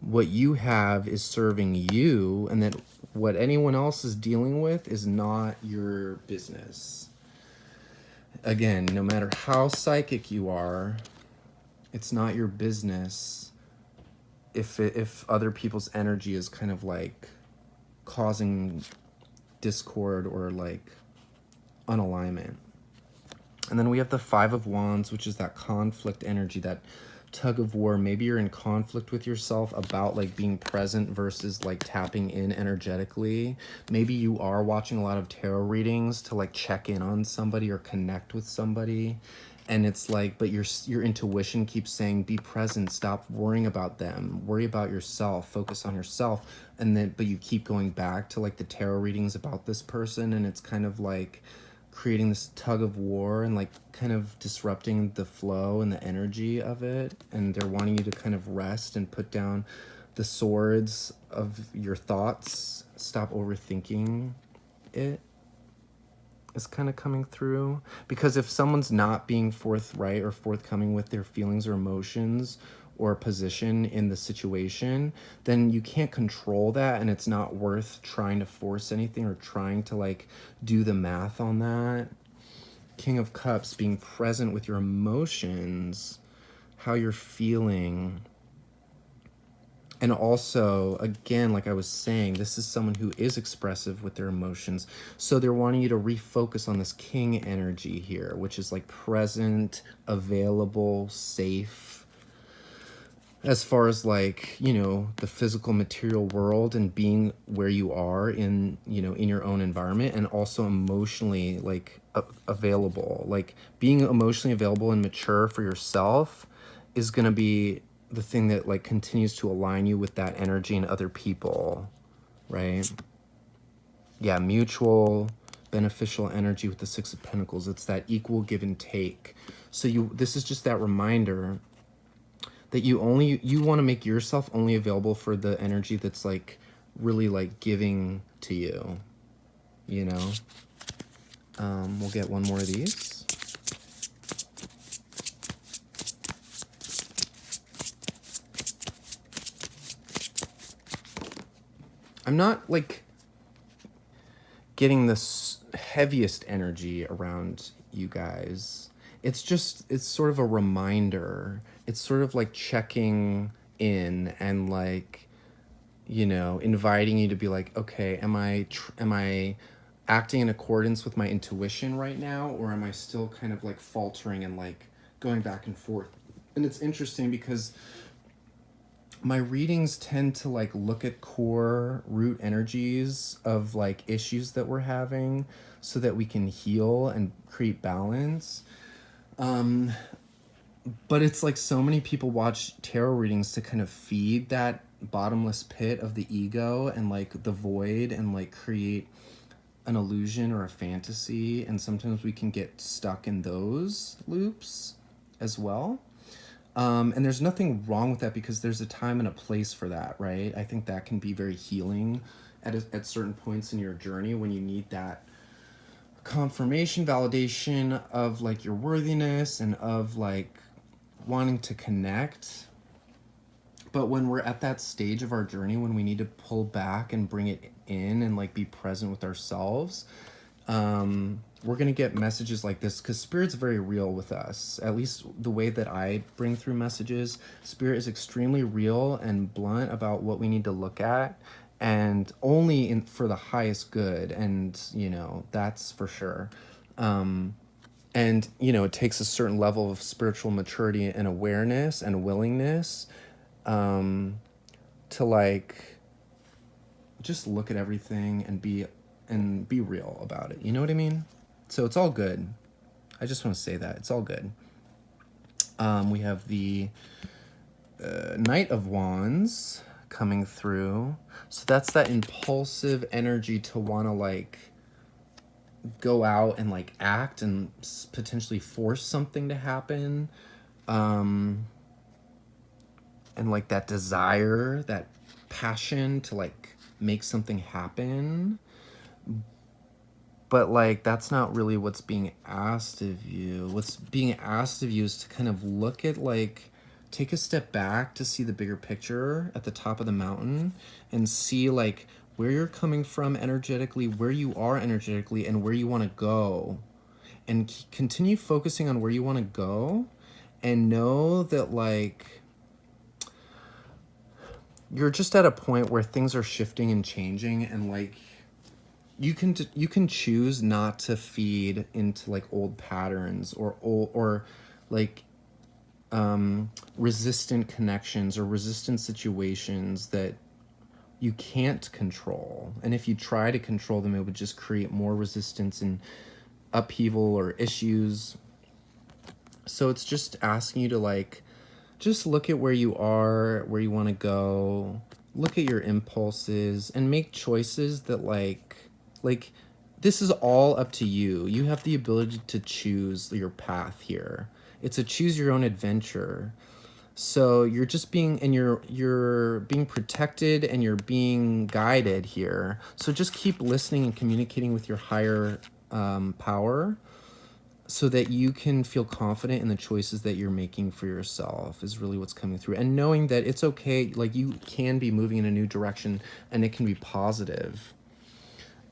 what you have is serving you, and that what anyone else is dealing with is not your business. Again, no matter how psychic you are, it's not your business if other people's energy is kind of like causing discord or like unalignment. And then we have the Five of Wands, which is that conflict energy, that tug of war. Maybe you're in conflict with yourself about like being present versus like tapping in energetically. Maybe you are watching a lot of tarot readings to like check in on somebody or connect with somebody, and it's like, but your intuition keeps saying be present, stop worrying about them, worry about yourself, focus on yourself. And then but you keep going back to like the tarot readings about this person, and it's kind of like creating this tug of war and like kind of disrupting the flow and the energy of it. And they're wanting you to kind of rest and put down the swords of your thoughts, stop overthinking it, is kind of coming through. Because if someone's not being forthright or forthcoming with their feelings or emotions or position in the situation, then you can't control that, and it's not worth trying to force anything or trying to like do the math on that. King of Cups, being present with your emotions, how you're feeling. And also, again, like I was saying, this is someone who is expressive with their emotions. So they're wanting you to refocus on this king energy here, which is like present, available, safe. As far as like, you know, the physical material world and being where you are in, you know, in your own environment, and also emotionally like available. Like being emotionally available and mature for yourself is going to be the thing that like continues to align you with that energy and other people, right? Yeah, mutual beneficial energy with the Six of Pentacles. It's that equal give and take. So this is just that reminder that you want to make yourself only available for the energy that's like really like giving to you, you know. We'll get one more of these. I'm not like getting this heaviest energy around you guys. It's sort of a reminder. It's sort of like checking in and like, you know, inviting you to be like, okay, am I acting in accordance with my intuition right now, or am I still kind of like faltering and like going back and forth? And it's interesting because my readings tend to like look at core root energies of like issues that we're having so that we can heal and create balance. But it's like so many people watch tarot readings to kind of feed that bottomless pit of the ego and like the void and like create an illusion or a fantasy, and sometimes we can get stuck in those loops as well. And there's nothing wrong with that, because there's a time and a place for that, right? I think that can be very healing at certain points in your journey when you need that confirmation, validation of like your worthiness and of like wanting to connect. But when we're at that stage of our journey when we need to pull back and bring it in and like be present with ourselves, we're going to get messages like this, because spirit's very real with us. At least the way that I bring through messages, spirit is extremely real and blunt about what we need to look at, and only for the highest good. And you know, that's for sure. And you know, it takes a certain level of spiritual maturity and awareness and willingness to like just look at everything and be real about it. You know what I mean? So it's all good. I just want to say that it's all good. We have the Knight of Wands coming through. So that's that impulsive energy to want to like go out and like act and potentially force something to happen. And like that desire, that passion to like make something happen. But like that's not really what's being asked of you. What's being asked of you is to kind of look at like take a step back to see the bigger picture at the top of the mountain and see like where you're coming from energetically, where you are energetically, and where you want to go. And continue focusing on where you want to go, and know that like you're just at a point where things are shifting and changing, and like you can choose not to feed into like old patterns or like resistant connections or resistant situations that you can't control. And if you try to control them, it would just create more resistance and upheaval or issues. So it's just asking you to like just look at where you are, where you want to go, look at your impulses, and make choices that like this is all up to you. You have the ability to choose your path here. It's a choose your own adventure. So you're just being, and you're being protected and you're being guided here. So just keep listening and communicating with your higher power, so that you can feel confident in the choices that you're making for yourself is really what's coming through. And knowing that it's okay, like you can be moving in a new direction and it can be positive.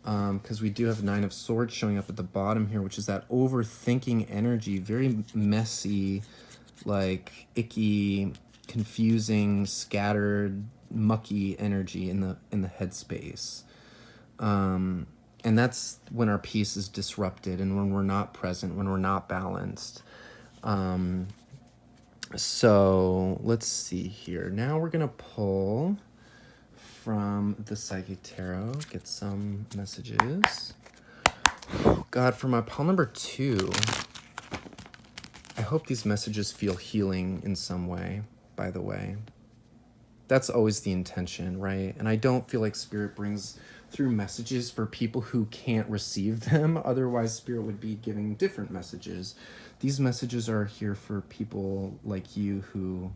Because we do have 9 of Swords showing up at the bottom here, which is that overthinking energy, very messy, like icky, confusing, scattered, mucky energy in the headspace. And that's when our peace is disrupted and when we're not present, when we're not balanced. So let's see here. Now we're going to pull from the Psychic Tarot, get some messages. God, for my pile number 2, I hope these messages feel healing in some way, by the way. That's always the intention, right? And I don't feel like Spirit brings through messages for people who can't receive them. Otherwise, Spirit would be giving different messages. These messages are here for people like you who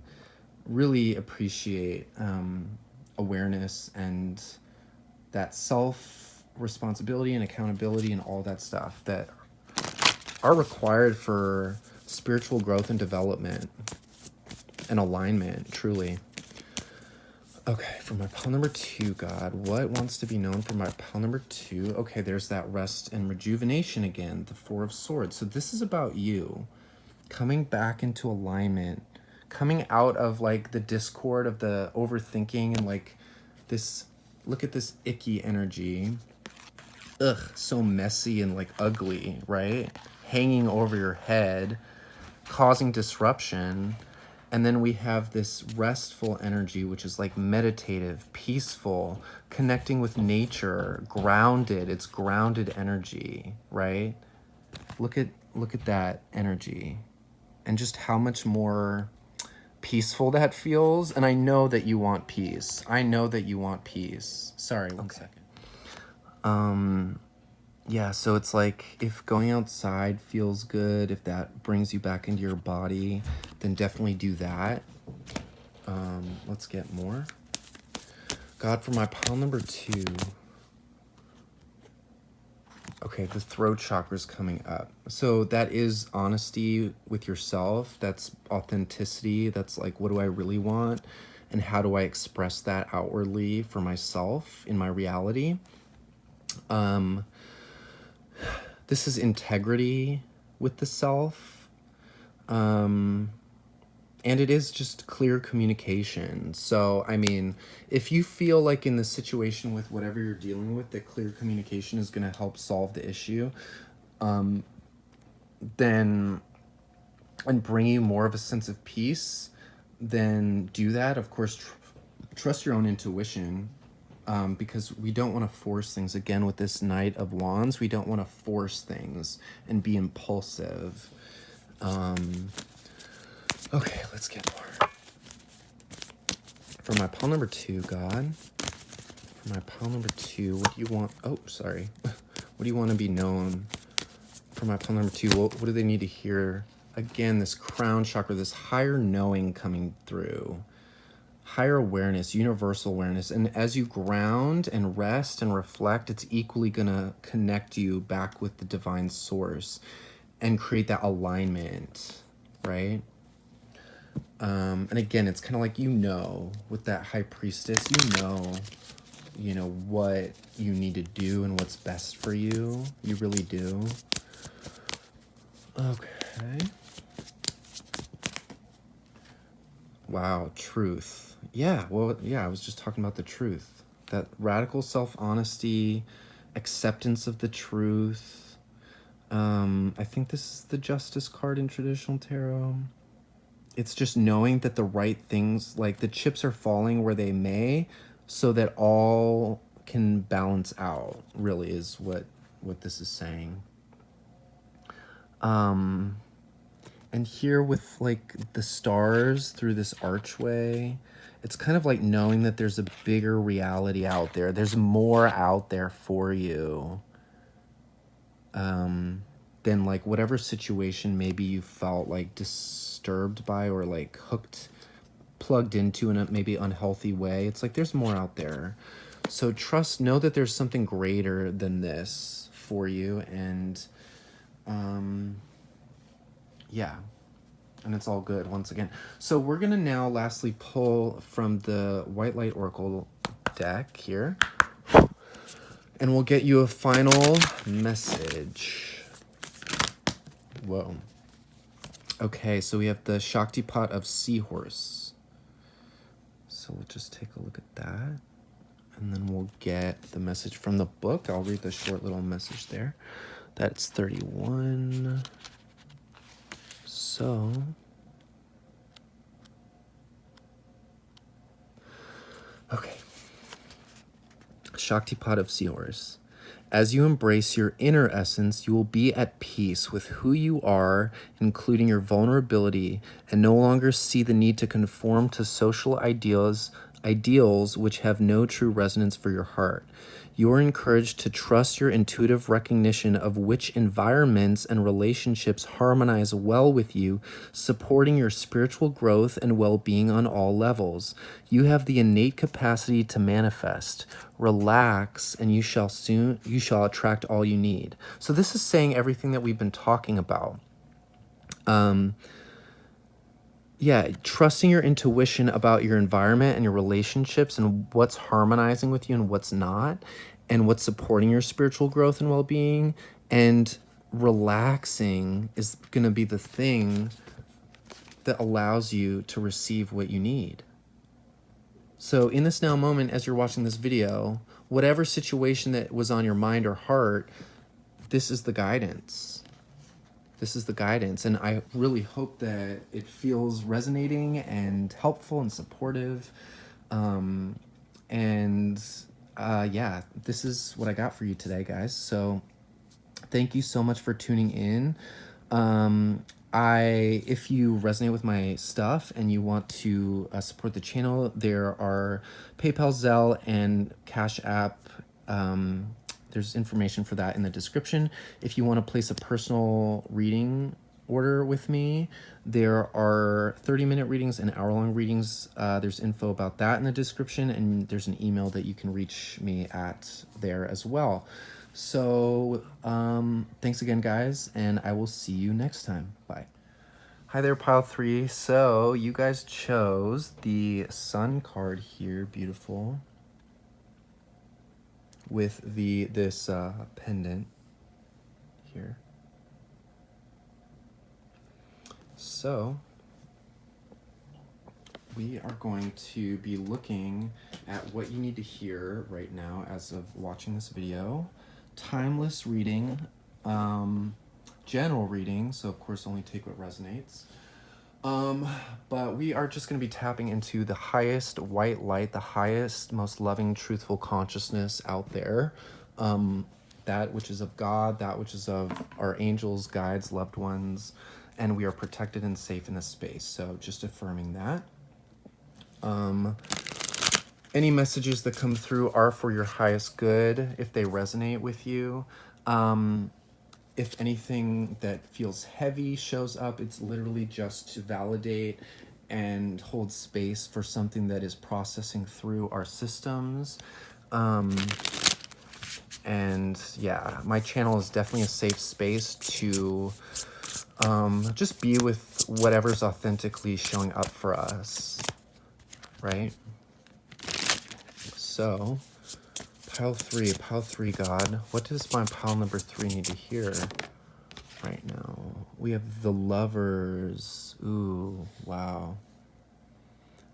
really appreciate awareness and that self-responsibility and accountability and all that stuff that are required for spiritual growth and development and alignment, truly. Okay, for my pile number 2, God, what wants to be known for my pile number 2? Okay, there's that rest and rejuvenation again, the 4 of Swords. So this is about you coming back into alignment, coming out of like the discord of the overthinking and like this, look at this icky energy. Ugh, so messy and like ugly, right? Hanging over your head, causing disruption. And then we have this restful energy, which is like meditative, peaceful, connecting with nature, grounded. It's grounded energy, right? Look at that energy and just how much more peaceful that feels. And I know that you want peace. I know that you want peace. Sorry, one second. Yeah, so it's like if going outside feels good, if that brings you back into your body, then definitely do that. Let's get more. God, for my pile number 2. Okay, the throat chakra is coming up. So that is honesty with yourself. That's authenticity. That's like, what do I really want? And how do I express that outwardly for myself in my reality? This is integrity with the self. And it is just clear communication. So, I mean, if you feel like in the situation with whatever you're dealing with, that clear communication is going to help solve the issue, then, and bring you more of a sense of peace, then do that. Of course, trust your own intuition, because we don't want to force things. Again, with this Knight of Wands, we don't want to force things and be impulsive. Okay, let's get more. For my pile number 2, God. For my pile number 2, what do you want? Oh, sorry. What do you want to be known? For my pile number 2, what do they need to hear? Again, this crown chakra, this higher knowing coming through. Higher awareness, universal awareness. And as you ground and rest and reflect, it's equally going to connect you back with the divine source and create that alignment, right? And again, it's kind of like, with that high priestess, what you need to do and what's best for you. You really do. Okay. Wow, truth. Yeah, well, yeah, I was just talking about the truth. That radical self-honesty, acceptance of the truth. I think this is the Justice card in traditional tarot. It's just knowing that the right things, like the chips are falling where they may, so that all can balance out, really is what this is saying. And here with like the stars through this archway, it's kind of like knowing that there's a bigger reality out there. There's more out there for you. Than like whatever situation maybe you felt like disturbed by or like plugged into in a maybe unhealthy way. It's like there's more out there. So know that there's something greater than this for you. And yeah, and it's all good once again. So we're gonna now lastly pull from the White Light Oracle deck here, and we'll get you a final message. Whoa. Okay, so we have the Shaktipat of Seahorse. So we'll just take a look at that. And then we'll get the message from the book. I'll read the short little message there. That's 31. So... okay. Shaktipat of Seahorse. As you embrace your inner essence, you will be at peace with who you are, including your vulnerability, and no longer see the need to conform to social ideals which have no true resonance for your heart. You are encouraged to trust your intuitive recognition of which environments and relationships harmonize well with you, supporting your spiritual growth and well-being on all levels. You have the innate capacity to manifest. Relax, and you shall attract all you need. So this is saying everything that we've been talking about. Yeah, trusting your intuition about your environment and your relationships and what's harmonizing with you and what's not, and what's supporting your spiritual growth and well-being. And relaxing is going to be the thing that allows you to receive what you need. So in this now moment, as you're watching this video, whatever situation that was on your mind or heart, this is the guidance. This is the guidance, and I really hope that it feels resonating and helpful and supportive. Yeah, this is what I got for you today, guys. So thank you so much for tuning in. If you resonate with my stuff and you want to support the channel, there are PayPal, Zelle, and Cash App. There's information for that in the description. If you want to place a personal reading order with me, there are 30-minute readings and hour-long readings. There's info about that in the description, and there's an email that you can reach me at there as well. So thanks again, guys, and I will see you next time. Bye. Hi there, Pile 3. So you guys chose the Sun card here, beautiful, with this pendant here. So we are going to be looking at what you need to hear right now as of watching this video. Timeless reading, general reading, so of course only take what resonates. But we are just going to be tapping into the highest white light, the highest, most loving, truthful consciousness out there. That which is of God, that which is of our angels, guides, loved ones, and we are protected and safe in this space. So just affirming that. Any messages that come through are for your highest good if they resonate with you. If anything that feels heavy shows up, it's literally just to validate and hold space for something that is processing through our systems. And yeah, my channel is definitely a safe space to just be with whatever's authentically showing up for us, right? So, pile three, God. What does my pile number 3 need to hear right now? We have the Lovers. Ooh, wow.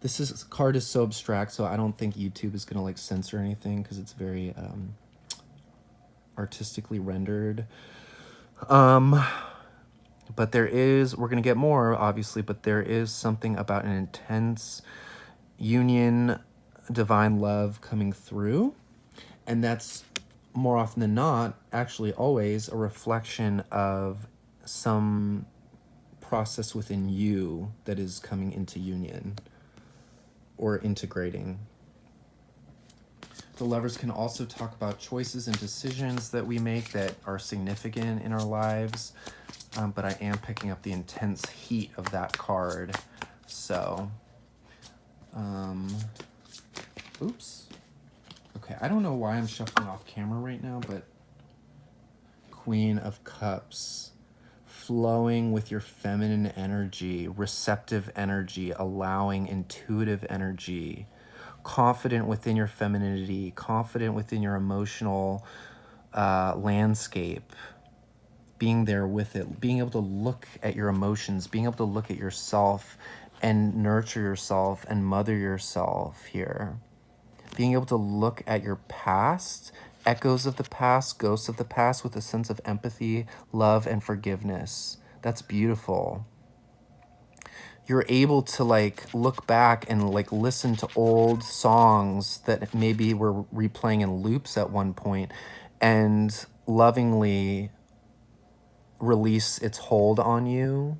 This card is so abstract, so I don't think YouTube is gonna like censor anything because it's very artistically rendered. But we're gonna get more obviously, but there is something about an intense union, divine love coming through, and that's more often than not, actually always, a reflection of some process within you that is coming into union or integrating. The Lovers can also talk about choices and decisions that we make that are significant in our lives, but I am picking up the intense heat of that card. So, oops. Okay, I don't know why I'm shuffling off camera right now, but Queen of Cups, flowing with your feminine energy, receptive energy, allowing, intuitive energy, confident within your femininity, confident within your emotional landscape, being there with it, being able to look at your emotions, being able to look at yourself and nurture yourself and mother yourself here. Being able to look at your past, echoes of the past, ghosts of the past with a sense of empathy, love, and forgiveness. That's beautiful. You're able to like look back and like listen to old songs that maybe were replaying in loops at one point and lovingly release its hold on you,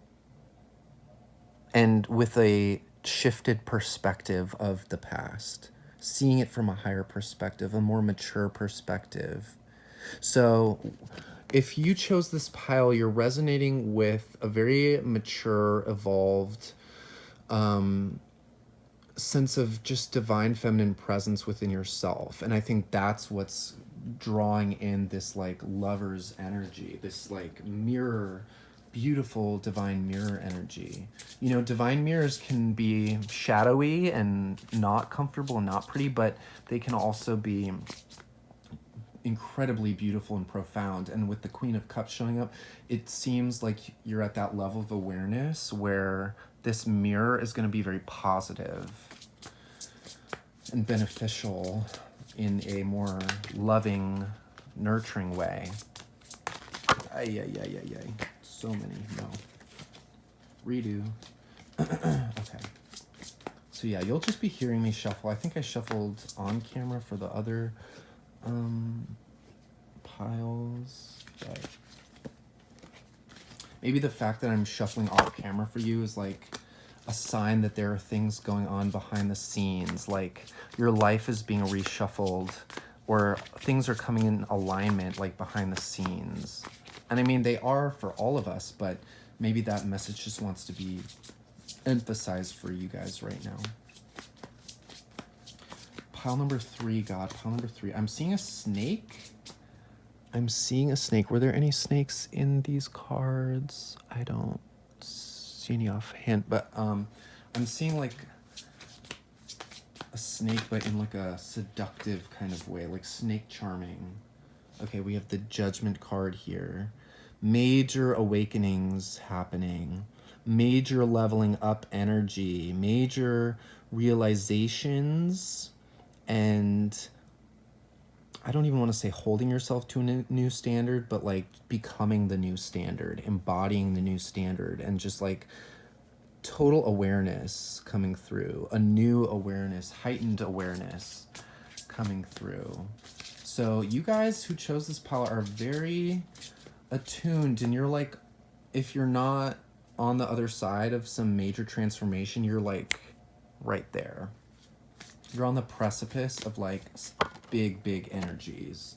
and with a shifted perspective of the past, seeing it from a higher perspective, a more mature perspective. So if you chose this pile, you're resonating with a very mature, evolved sense of just divine feminine presence within yourself. And I think that's what's drawing in this like Lover's energy, this like mirror, beautiful divine mirror energy. You know, divine mirrors can be shadowy and not comfortable and not pretty, but they can also be incredibly beautiful and profound. And with the Queen of Cups showing up, it seems like you're at that level of awareness where this mirror is going to be very positive and beneficial in a more loving, nurturing way. Ay. So many. No. Redo. Okay. So yeah, you'll just be hearing me shuffle. I think I shuffled on camera for the other piles, but maybe the fact that I'm shuffling off camera for you is like a sign that there are things going on behind the scenes, like your life is being reshuffled or things are coming in alignment like behind the scenes. And I mean, they are for all of us, but maybe that message just wants to be emphasized for you guys right now. Pile number 3, God, pile number 3. I'm seeing a snake. Were there any snakes in these cards? I don't see any offhand, but I'm seeing like a snake, but in like a seductive kind of way, like snake charming. Okay, we have the Judgment card here. Major awakenings happening, major leveling up energy, major realizations, and I don't even want to say holding yourself to a new standard, but like becoming the new standard, embodying the new standard, and just like total awareness coming through, a new awareness, heightened awareness coming through. So you guys who chose this pile are very attuned, and you're like, if you're not on the other side of some major transformation, you're like right there. You're on the precipice of like big energies.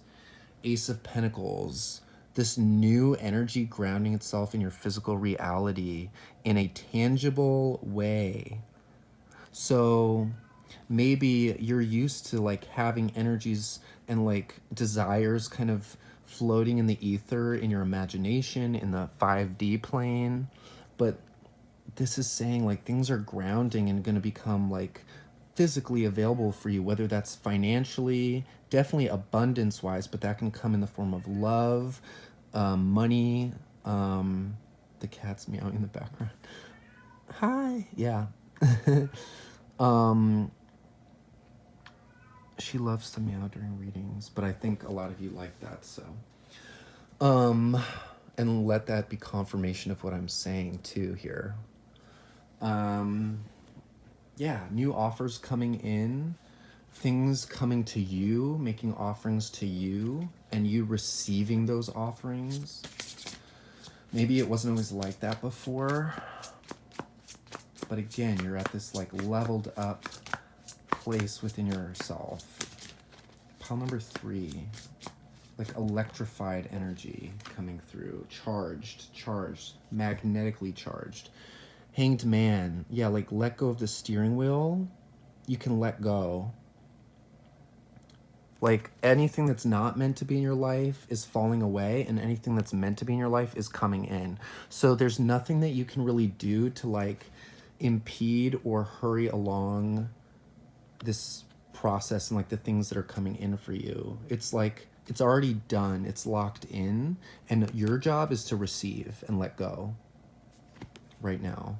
Ace of Pentacles, this new energy grounding itself in your physical reality in a tangible way. So Maybe you're used to like having energies and like desires kind of floating in the ether in your imagination in the 5D plane, but this is saying like things are grounding and going to become like physically available for you, whether that's financially, definitely abundance wise, but that can come in the form of love, money. The cat's meowing in the background. Hi. Yeah. um she loves to meow during readings, but I think a lot of you like that, so um and let that be confirmation of what I'm saying too here. um yeah, new offers coming in, things coming to you, making offerings to you, and you receiving those offerings. Maybe it wasn't always like that before, but again, you're at this like leveled up place within yourself. Pile number 3, like electrified energy coming through, charged, magnetically charged. Hanged Man, yeah, like let go of the steering wheel. You can let go. Like anything that's not meant to be in your life is falling away, and anything that's meant to be in your life is coming in. So there's nothing that you can really do to like impede or hurry along this process and like the things that are coming in for you. It's like it's already done, it's locked in, and your job is to receive and let go right now.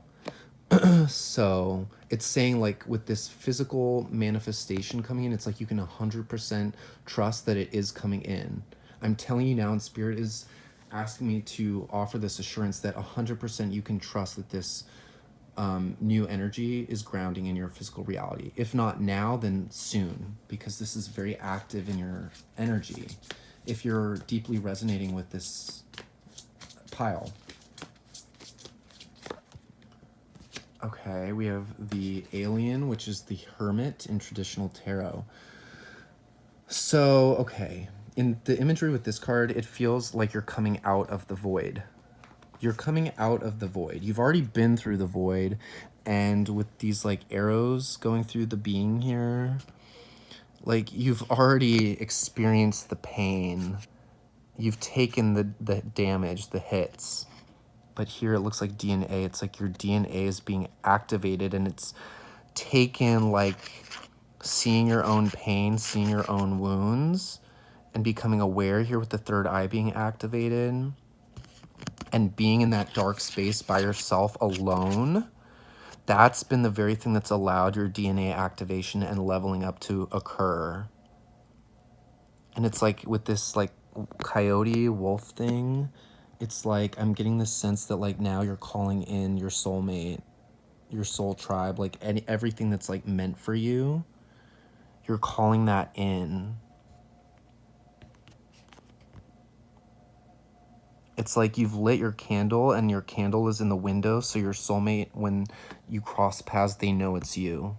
So it's saying like with this physical manifestation coming in, it's like you can 100% trust that it is coming in. I'm telling you now, and Spirit is asking me to offer this assurance that 100% you can trust that this new energy is grounding in your physical reality. If not now, then soon, because this is very active in your energy. If you're deeply resonating with this pile. Okay, we have the Alien, which is the Hermit in traditional tarot. So, okay, in the imagery with this card, it feels like you're coming out of the void. You're coming out of the void. You've already been through the void, and with these like arrows going through the being here, like you've already experienced the pain. You've taken the damage, the hits. But here it looks like DNA. It's like your DNA is being activated, and it's taken like seeing your own pain, seeing your own wounds, and becoming aware here with the third eye being activated, and being in that dark space by yourself alone. That's been the very thing that's allowed your DNA activation and leveling up to occur. And it's like with this like coyote wolf thing, it's like I'm getting this sense that like now you're calling in your soulmate, your soul tribe, like everything that's like meant for you. You're calling that in. It's like you've lit your candle and your candle is in the window, so your soulmate, when you cross paths, they know it's you.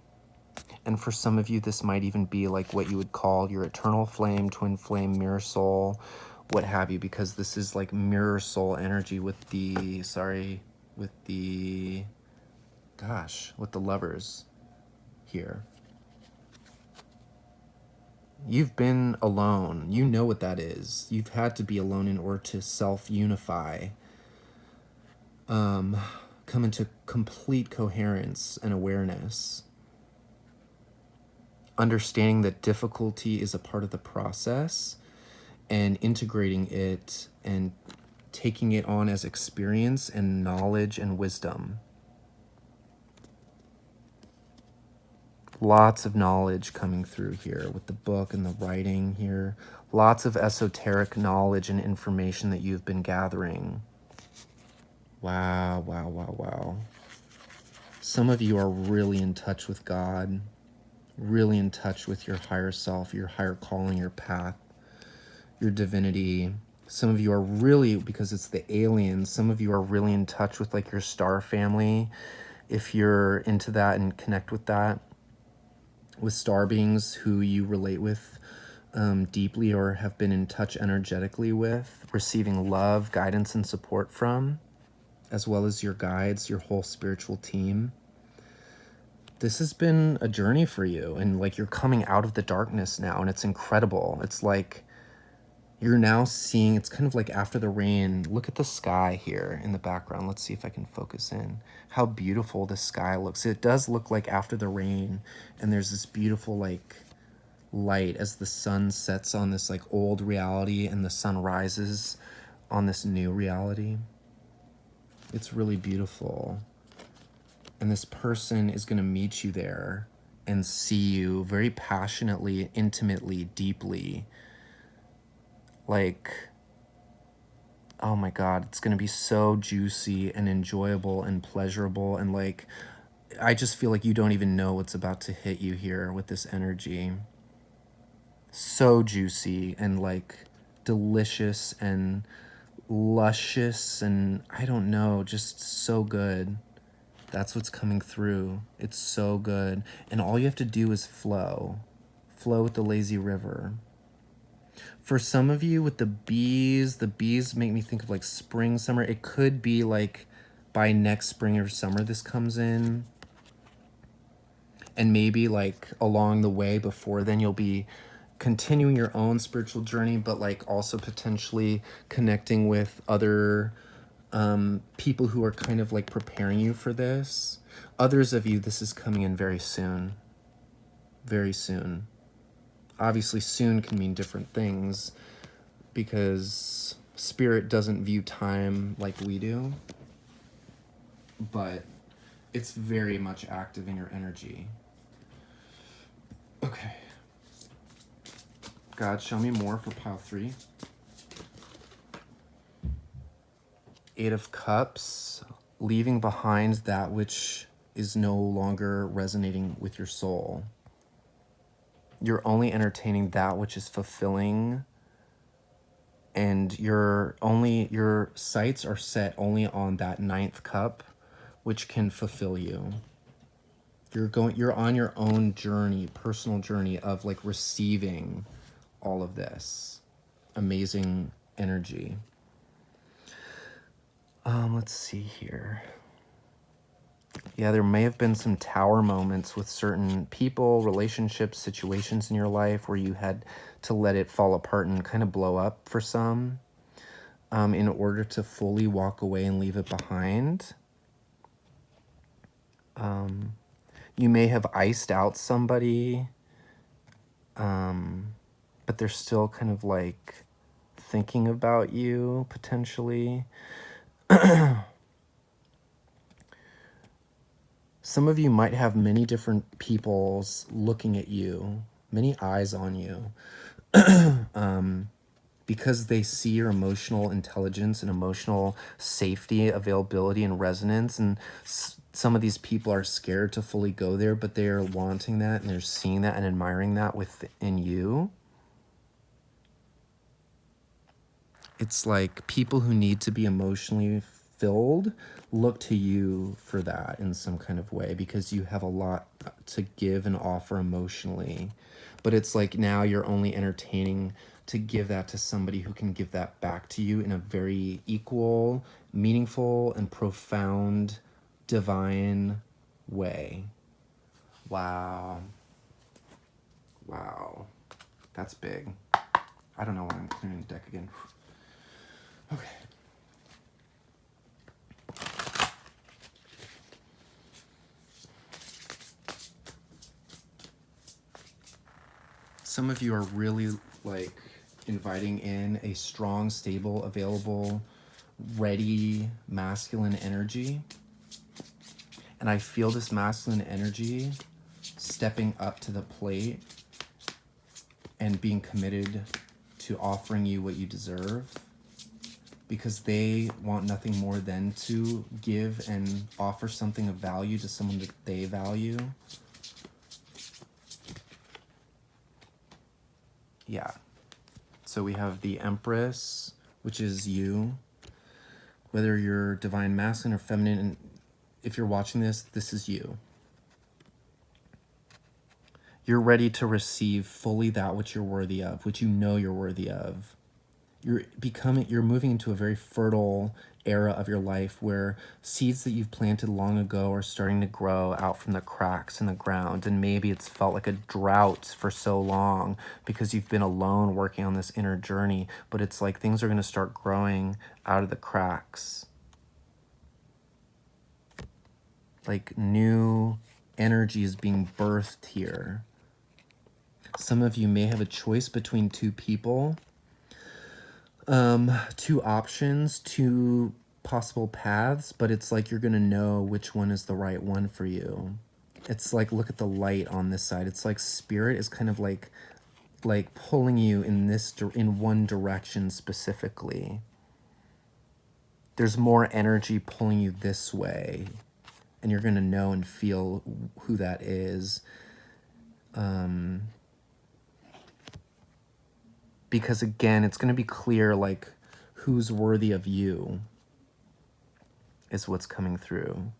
And for some of you, this might even be like what you would call your eternal flame, twin flame, mirror soul, what have you, because this is like mirror soul energy with the, with the lovers here. You've been alone. You know what that is. You've had to be alone in order to self-unify, come into complete coherence and awareness. Understanding that difficulty is a part of the process, and integrating it and taking it on as experience and knowledge and wisdom. Lots of knowledge coming through here with the book and the writing here. Lots of esoteric knowledge and information that you've been gathering. Wow, wow, wow, wow. Some of you are really in touch with God, really in touch with your higher self, your higher calling, your path, your divinity. Some of you are really, because it's the aliens, some of you are really in touch with like your star family. If you're into that and connect with that, with star beings who you relate with deeply or have been in touch energetically with, receiving love, guidance, and support from, as well as your guides, your whole spiritual team. this has been a journey for you, and like you're coming out of the darkness now, and it's incredible. It's like you're now seeing, it's kind of like after the rain. Look at the sky here in the background. Let's see if I can focus in how beautiful the sky looks. It does look like after the rain, and there's this beautiful like light as the sun sets on this like old reality and the sun rises on this new reality. It's really beautiful. And this person is going to meet you there and see you very passionately, intimately, deeply. Like, oh my God, it's going to be so juicy and enjoyable and pleasurable. And like, I just feel like you don't even know what's about to hit you here with this energy. So juicy and like delicious and luscious and I don't know, just so good. That's what's coming through. It's so good. And all you have to do is flow. Flow with the lazy river. For some of you with the bees make me think of like spring, summer. It could be like by next spring or summer this comes in. And maybe like along the way before then you'll be continuing your own spiritual journey, but like also potentially connecting with other people who are kind of like preparing you for this. Others of you, this is coming in very soon. Very soon. Obviously, soon can mean different things because spirit doesn't view time like we do, but it's very much active in your energy. Okay. God, show me more for pile 3. 8 of Cups, leaving behind that which is no longer resonating with your soul. You're only entertaining that which is fulfilling, and your sights are set only on that 9th cup, which can fulfill you. You're on your own journey, personal journey of like receiving all of this amazing energy. Let's see here. Yeah, there may have been some tower moments with certain people, relationships, situations in your life where you had to let it fall apart and kind of blow up for some in order to fully walk away and leave it behind. You may have iced out somebody, but they're still kind of like thinking about you potentially. Some of you might have many different people's looking at you, many eyes on you, because they see your emotional intelligence and emotional safety, availability, and resonance. And some of these people are scared to fully go there, but they're wanting that and they're seeing that and admiring that within you. It's like people who need to be emotionally filled look to you for that in some kind of way because you have a lot to give and offer emotionally. But it's like now you're only entertaining to give that to somebody who can give that back to you in a very equal, meaningful, and profound, divine way. Wow. Wow. That's big. I don't know why I'm clearing the deck again. Okay. Some of you are really like inviting in a strong, stable, available, ready masculine energy. And I feel this masculine energy stepping up to the plate and being committed to offering you what you deserve, because they want nothing more than to give and offer something of value to someone that they value. Yeah. So we have the Empress, which is you. Whether you're divine masculine or feminine, and if you're watching this, this is you. You're ready to receive fully that which you're worthy of, which you know you're worthy of. you're moving into a very fertile era of your life where seeds that you've planted long ago are starting to grow out from the cracks in the ground. And maybe it's felt like a drought for so long because you've been alone working on this inner journey, but it's like things are going to start growing out of the cracks. Like new energy is being birthed here. Some of you may have a choice between two people, two options, two possible paths, but it's like you're gonna know which one is the right one for you. It's like, look at the light on this side. It's like spirit is kind of like pulling you in in one direction specifically. There's more energy pulling you this way, and you're gonna know and feel who that is. Because again, it's going to be clear like who's worthy of you is what's coming through.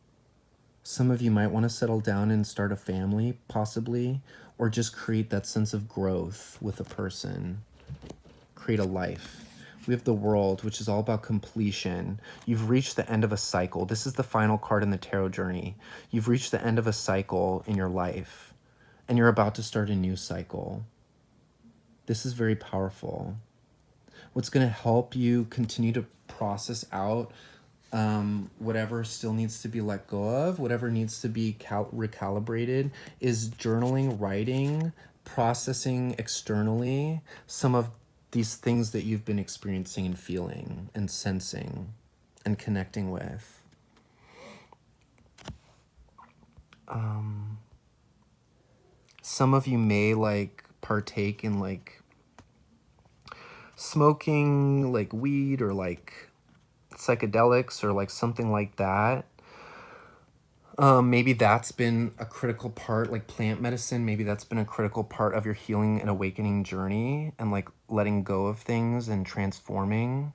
Some of you might want to settle down and start a family, possibly, or just create that sense of growth with a person. Create a life. We have the World, which is all about completion. You've reached the end of a cycle. This is the final card in the tarot journey. You've reached the end of a cycle in your life, and you're about to start a new cycle. This is very powerful. What's going to help you continue to process out whatever still needs to be let go of, whatever needs to be recalibrated, is journaling, writing, processing externally some of these things that you've been experiencing and feeling and sensing and connecting with. Some of you may like partake in like smoking like weed or like psychedelics or like something like that. Maybe that's been a critical part, like plant medicine. Maybe that's been a critical part of your healing and awakening journey and like letting go of things and transforming.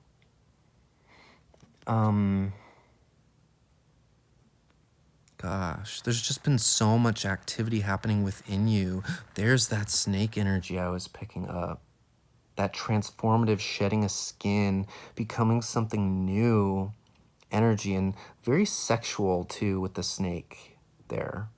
Gosh, there's just been so much activity happening within you. There's that snake energy I was picking up. That transformative shedding of skin, becoming something new energy, and very sexual too with the snake there.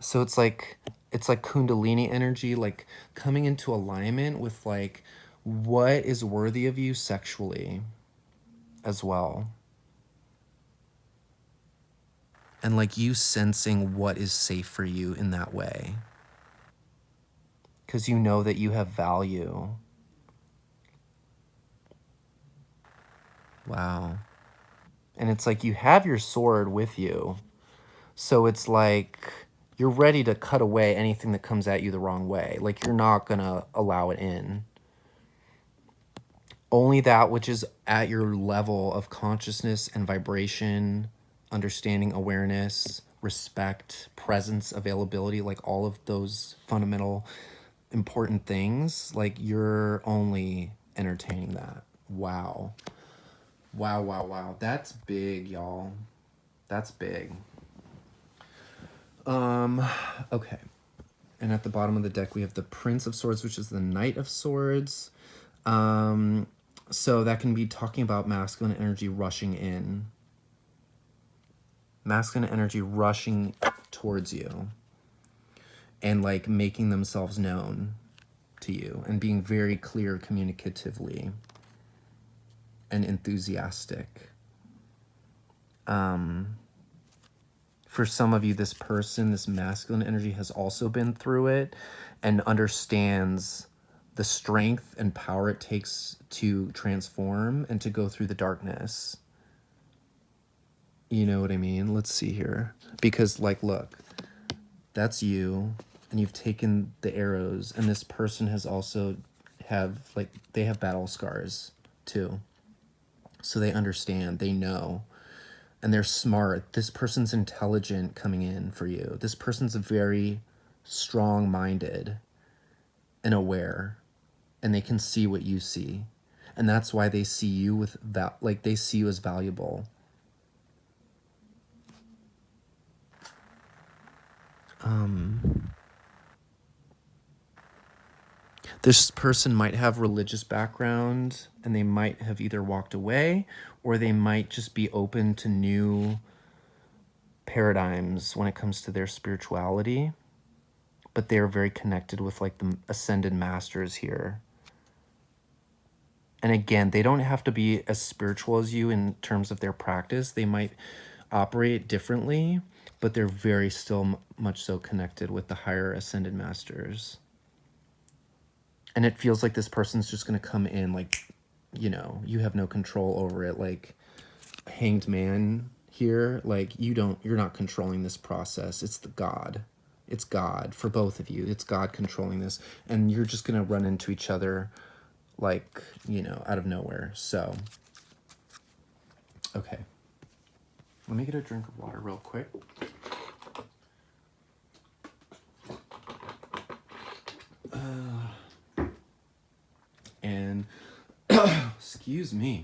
So it's like Kundalini energy, like coming into alignment with like what is worthy of you sexually as well. And like you sensing what is safe for you in that way. Because you know that you have value. Wow. And it's like you have your sword with you. So it's like you're ready to cut away anything that comes at you the wrong way. Like you're not going to allow it in. Only that which is at your level of consciousness and vibration, understanding, awareness, respect, presence, availability, like all of those fundamental important things, like you're only entertaining that. Wow. Wow, wow, wow. That's big, y'all. That's big. Okay. And at the bottom of the deck, we have the Prince of Swords, which is the Knight of Swords. So that can be talking about masculine energy rushing in. Masculine energy rushing towards you. And like making themselves known to you. And being very clear communicatively. And enthusiastic. For some of you, this person, this masculine energy has also been through it and understands the strength and power it takes to transform and to go through the darkness. You know what I mean? Let's see here. Because like, look, that's you and you've taken the arrows, and this person has also they have battle scars too. So they understand, they know. And they're smart. This person's intelligent coming in for you. This person's very strong-minded and aware, and they can see what you see. And that's why they see you with that, like they see you as valuable. This person might have religious background and they might have either walked away or they might just be open to new paradigms when it comes to their spirituality, but they're very connected with like the ascended masters here. And again, they don't have to be as spiritual as you in terms of their practice. They might operate differently, but they're very still much so connected with the higher ascended masters. And it feels like this person's just going to come in like, you know, you have no control over it. Like Hanged Man here, like you're not controlling this process. It's the God. It's God for both of you. It's God controlling this. And you're just going to run into each other like, you know, out of nowhere. So, okay. Let me get a drink of water real quick. And excuse me.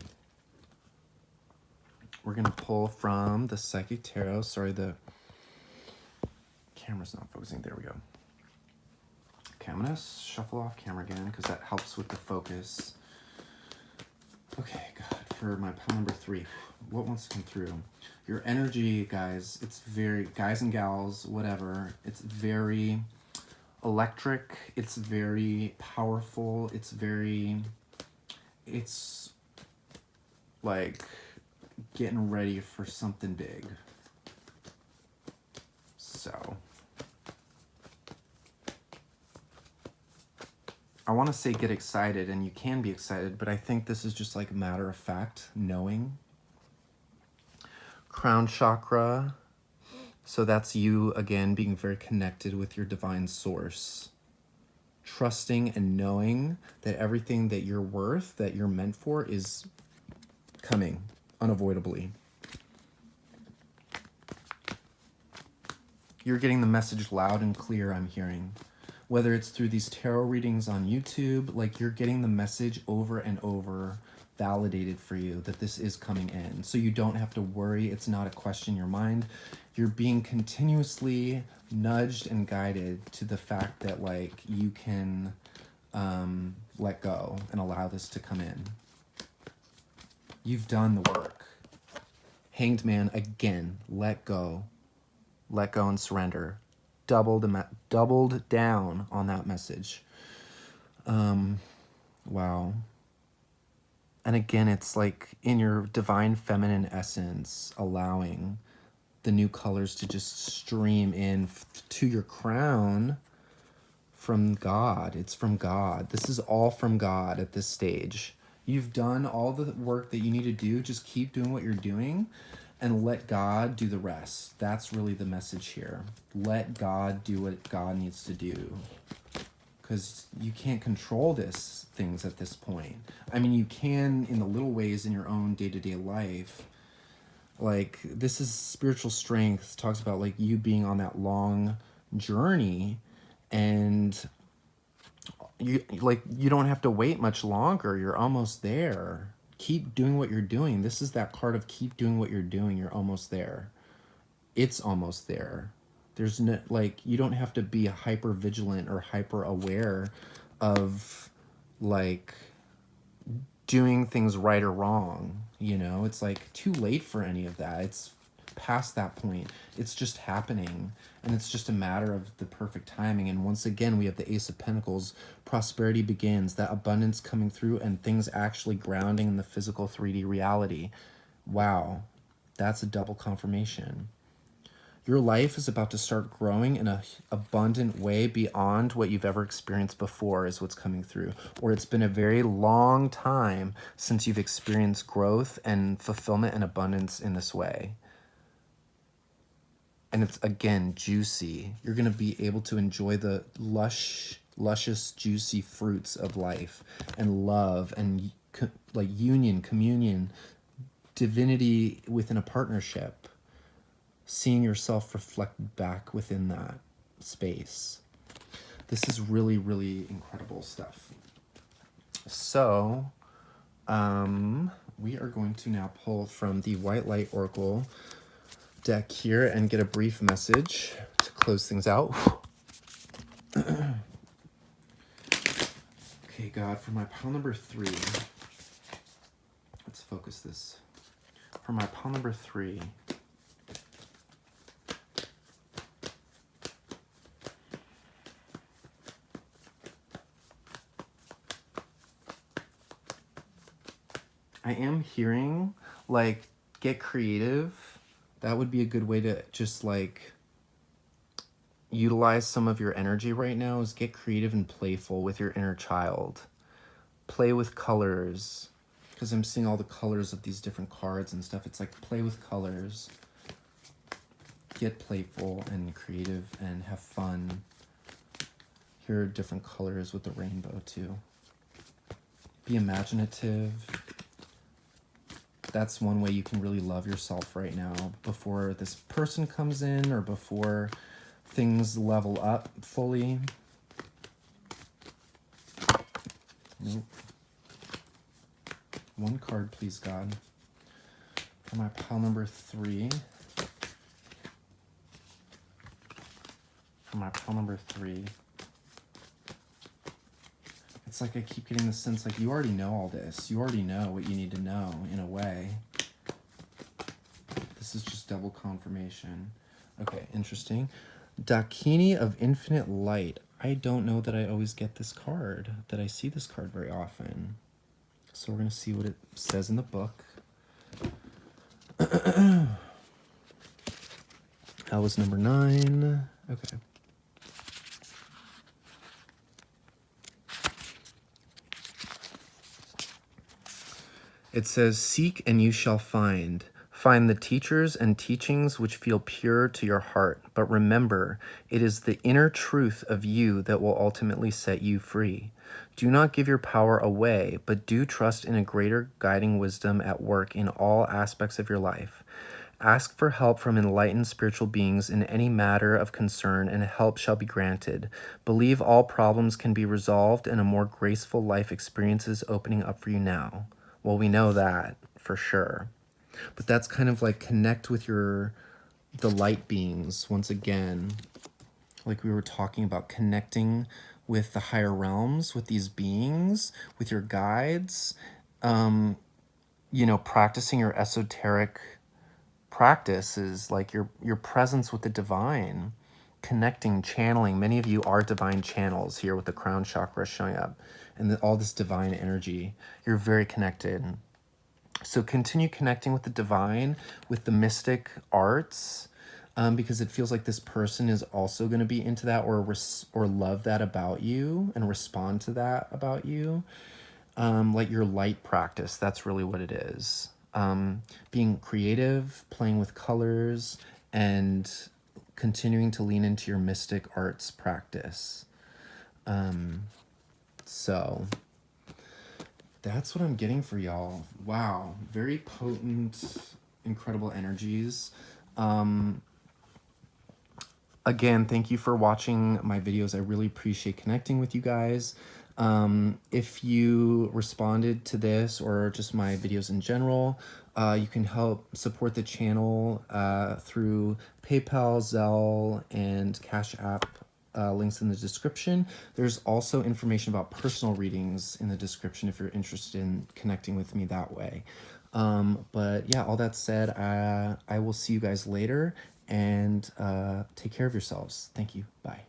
We're going to pull from the Psychic Tarot. Sorry, the camera's not focusing. There we go. Okay, I'm going to shuffle off camera again because that helps with the focus. Okay, God, for my pile number 3, what wants to come through? Your energy, guys, it's very, guys and gals, whatever, it's very electric, it's very powerful, it's like getting ready for something big. So I want to say get excited, and you can be excited, but I think this is just like matter of fact, knowing. Crown chakra. So that's you, again, being very connected with your divine source. Trusting and knowing that everything that you're worth, that you're meant for, is coming unavoidably. You're getting the message loud and clear, I'm hearing. Whether it's through these tarot readings on YouTube, like you're getting the message over and over, validated for you that this is coming in. So you don't have to worry. It's not a question in your mind. You're being continuously nudged and guided to the fact that like you can let go and allow this to come in. You've done the work. Hanged Man, again, let go. Let go and surrender. Doubled down on that message. Wow. And again, it's like in your divine feminine essence, allowing the new colors to just stream in to your crown from God. It's from God. This is all from God at this stage. You've done all the work that you need to do. Just keep doing what you're doing and let God do the rest. That's really the message here. Let God do what God needs to do. Because you can't control things at this point. I mean, you can in the little ways in your own day-to-day life. Like, this is spiritual strength. It talks about, like, you being on that long journey. And you don't have to wait much longer. You're almost there. Keep doing what you're doing. This is that card of keep doing what you're doing. You're almost there. It's almost there. There's no, like, you don't have to be hyper vigilant or hyper aware of like doing things right or wrong. You know, it's like too late for any of that. It's past that point. It's just happening, and it's just a matter of the perfect timing. And once again, we have the Ace of Pentacles. Prosperity begins, that abundance coming through, and things actually grounding in the physical 3D reality. Wow, that's a double confirmation. Your life is about to start growing in an abundant way beyond what you've ever experienced before is what's coming through. Or it's been a very long time since you've experienced growth and fulfillment and abundance in this way. And it's, again, juicy. You're going to be able to enjoy the luscious, juicy fruits of life and love and like union, communion, divinity within a partnership. Seeing yourself reflected back within that space. This is really, really incredible stuff. So, we are going to now pull from the White Light Oracle deck here and get a brief message to close things out. Okay, God, for my pile number 3, let's focus this. For my pile number 3, I am hearing, like, get creative. That would be a good way to just, like, utilize some of your energy right now, is get creative and playful with your inner child. Play with colors, because I'm seeing all the colors of these different cards and stuff. It's like, play with colors. Get playful and creative and have fun. Here are different colors with the rainbow, too. Be imaginative. That's one way you can really love yourself right now before this person comes in or before things level up fully. Nope. One card, please, God. For my pile number 3. For my pile number 3. It's like I keep getting the sense like you already know all this. You already know what you need to know in a way. This is just double confirmation. Okay, interesting. Dakini of Infinite Light. I don't know that I always get this card, that I see this card very often. So we're going to see what it says in the book. That was number 9. Okay. It says, seek and you shall find. Find the teachers and teachings which feel pure to your heart. But remember, it is the inner truth of you that will ultimately set you free. Do not give your power away, but do trust in a greater guiding wisdom at work in all aspects of your life. Ask for help from enlightened spiritual beings in any matter of concern, and help shall be granted. Believe all problems can be resolved, and a more graceful life experience is opening up for you now. Well, we know that for sure. But that's kind of like connect with the light beings once again. Like we were talking about, connecting with the higher realms, with these beings, with your guides, practicing your esoteric practice is like your presence with the divine, connecting, channeling. Many of you are divine channels here with the crown chakra showing up and all this divine energy. You're very connected. So continue connecting with the divine, with the mystic arts, because it feels like this person is also going to be into that or love that about you and respond to that about you. Like your light practice, that's really what it is. Being creative, playing with colors, and continuing to lean into your mystic arts practice. So that's what I'm getting for y'all. Wow, very potent, incredible energies. Again, thank you for watching my videos. I really appreciate connecting with you guys. If you responded to this or just my videos in general, you can help support the channel through PayPal, Zelle, and Cash App. Links in the description. There's also information about personal readings in the description if you're interested in connecting with me that way. But yeah, all that said, I will see you guys later, and take care of yourselves. Thank you. Bye.